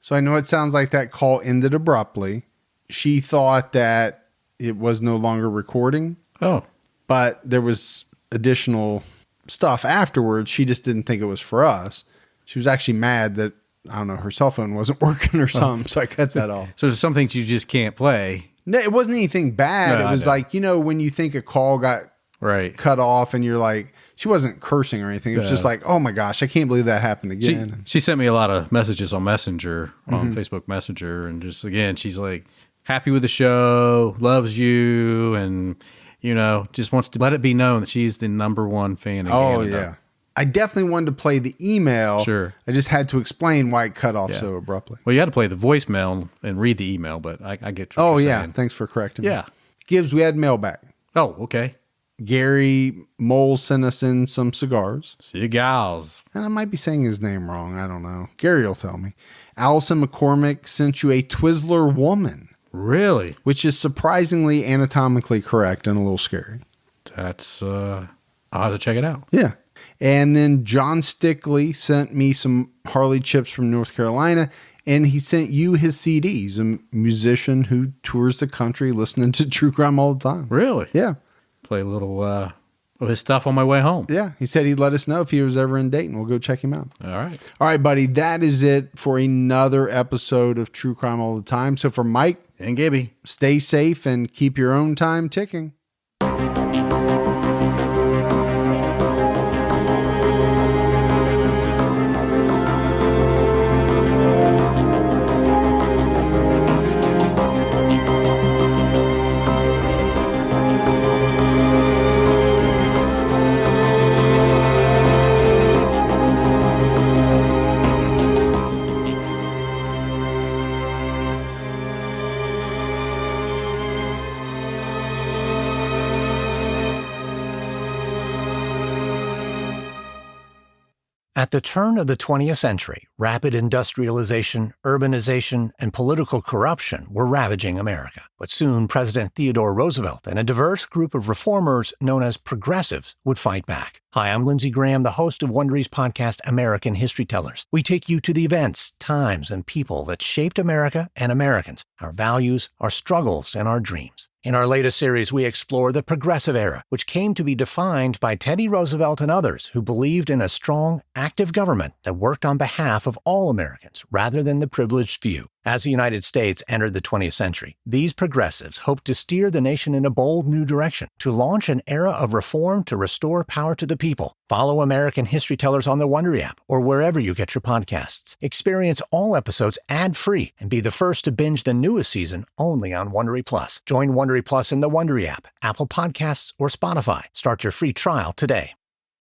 So I know it sounds like that call ended abruptly. She thought that it was no longer recording. Oh. But there was additional stuff afterwards. She just didn't think it was for us. She was actually mad that, I don't know, her cell phone wasn't working or something. So I cut that off. So there's some things you just can't play. No, it wasn't anything bad. No, it was like, when you think a call got cut off and you're like, she wasn't cursing or anything. It was just like, oh my gosh, I can't believe that happened again. She sent me a lot of messages on Messenger, on Facebook Messenger. And just, again, she's like happy with the show, loves you. And, just wants to let it be known that she's the number one fan in Canada. Yeah. I definitely wanted to play the email. Sure. I just had to explain why it cut off so abruptly. Well, you had to play the voicemail and read the email, but I get what you're saying. Thanks for correcting me. Yeah. Gibbs, we had mail back. Oh, okay. Gary Mole sent us in some cigars. Cigars. And I might be saying his name wrong. I don't know. Gary will tell me. Allison McCormick sent you a Twizzler woman. Really? Which is surprisingly anatomically correct and a little scary. That's, I'll have to check it out. Yeah. And then John Stickley sent me some Harley chips from North Carolina, and he sent you his CDs, a musician who tours the country listening to true crime all the time. Really? Yeah. Play a little of his stuff on my way home. Yeah. He said he'd let us know if he was ever in Dayton. We'll go check him out. All right. All right, buddy. That is it for another episode of True Crime All the Time. So for Mike and Gibby, stay safe and keep your own time ticking. At the turn of the 20th century, rapid industrialization, urbanization, and political corruption were ravaging America. But soon, President Theodore Roosevelt and a diverse group of reformers known as progressives would fight back. Hi, I'm Lindsey Graham, the host of Wondery's podcast, American History Tellers. We take you to the events, times, and people that shaped America and Americans, our values, our struggles, and our dreams. In our latest series, we explore the Progressive Era, which came to be defined by Teddy Roosevelt and others who believed in a strong, active government that worked on behalf of all Americans rather than the privileged few. As the United States entered the 20th century, these progressives hoped to steer the nation in a bold new direction, to launch an era of reform to restore power to the people. Follow American History Tellers on the Wondery app or wherever you get your podcasts. Experience all episodes ad-free and be the first to binge the newest season only on Wondery Plus. Join Wondery Plus in the Wondery app, Apple Podcasts, or Spotify. Start your free trial today.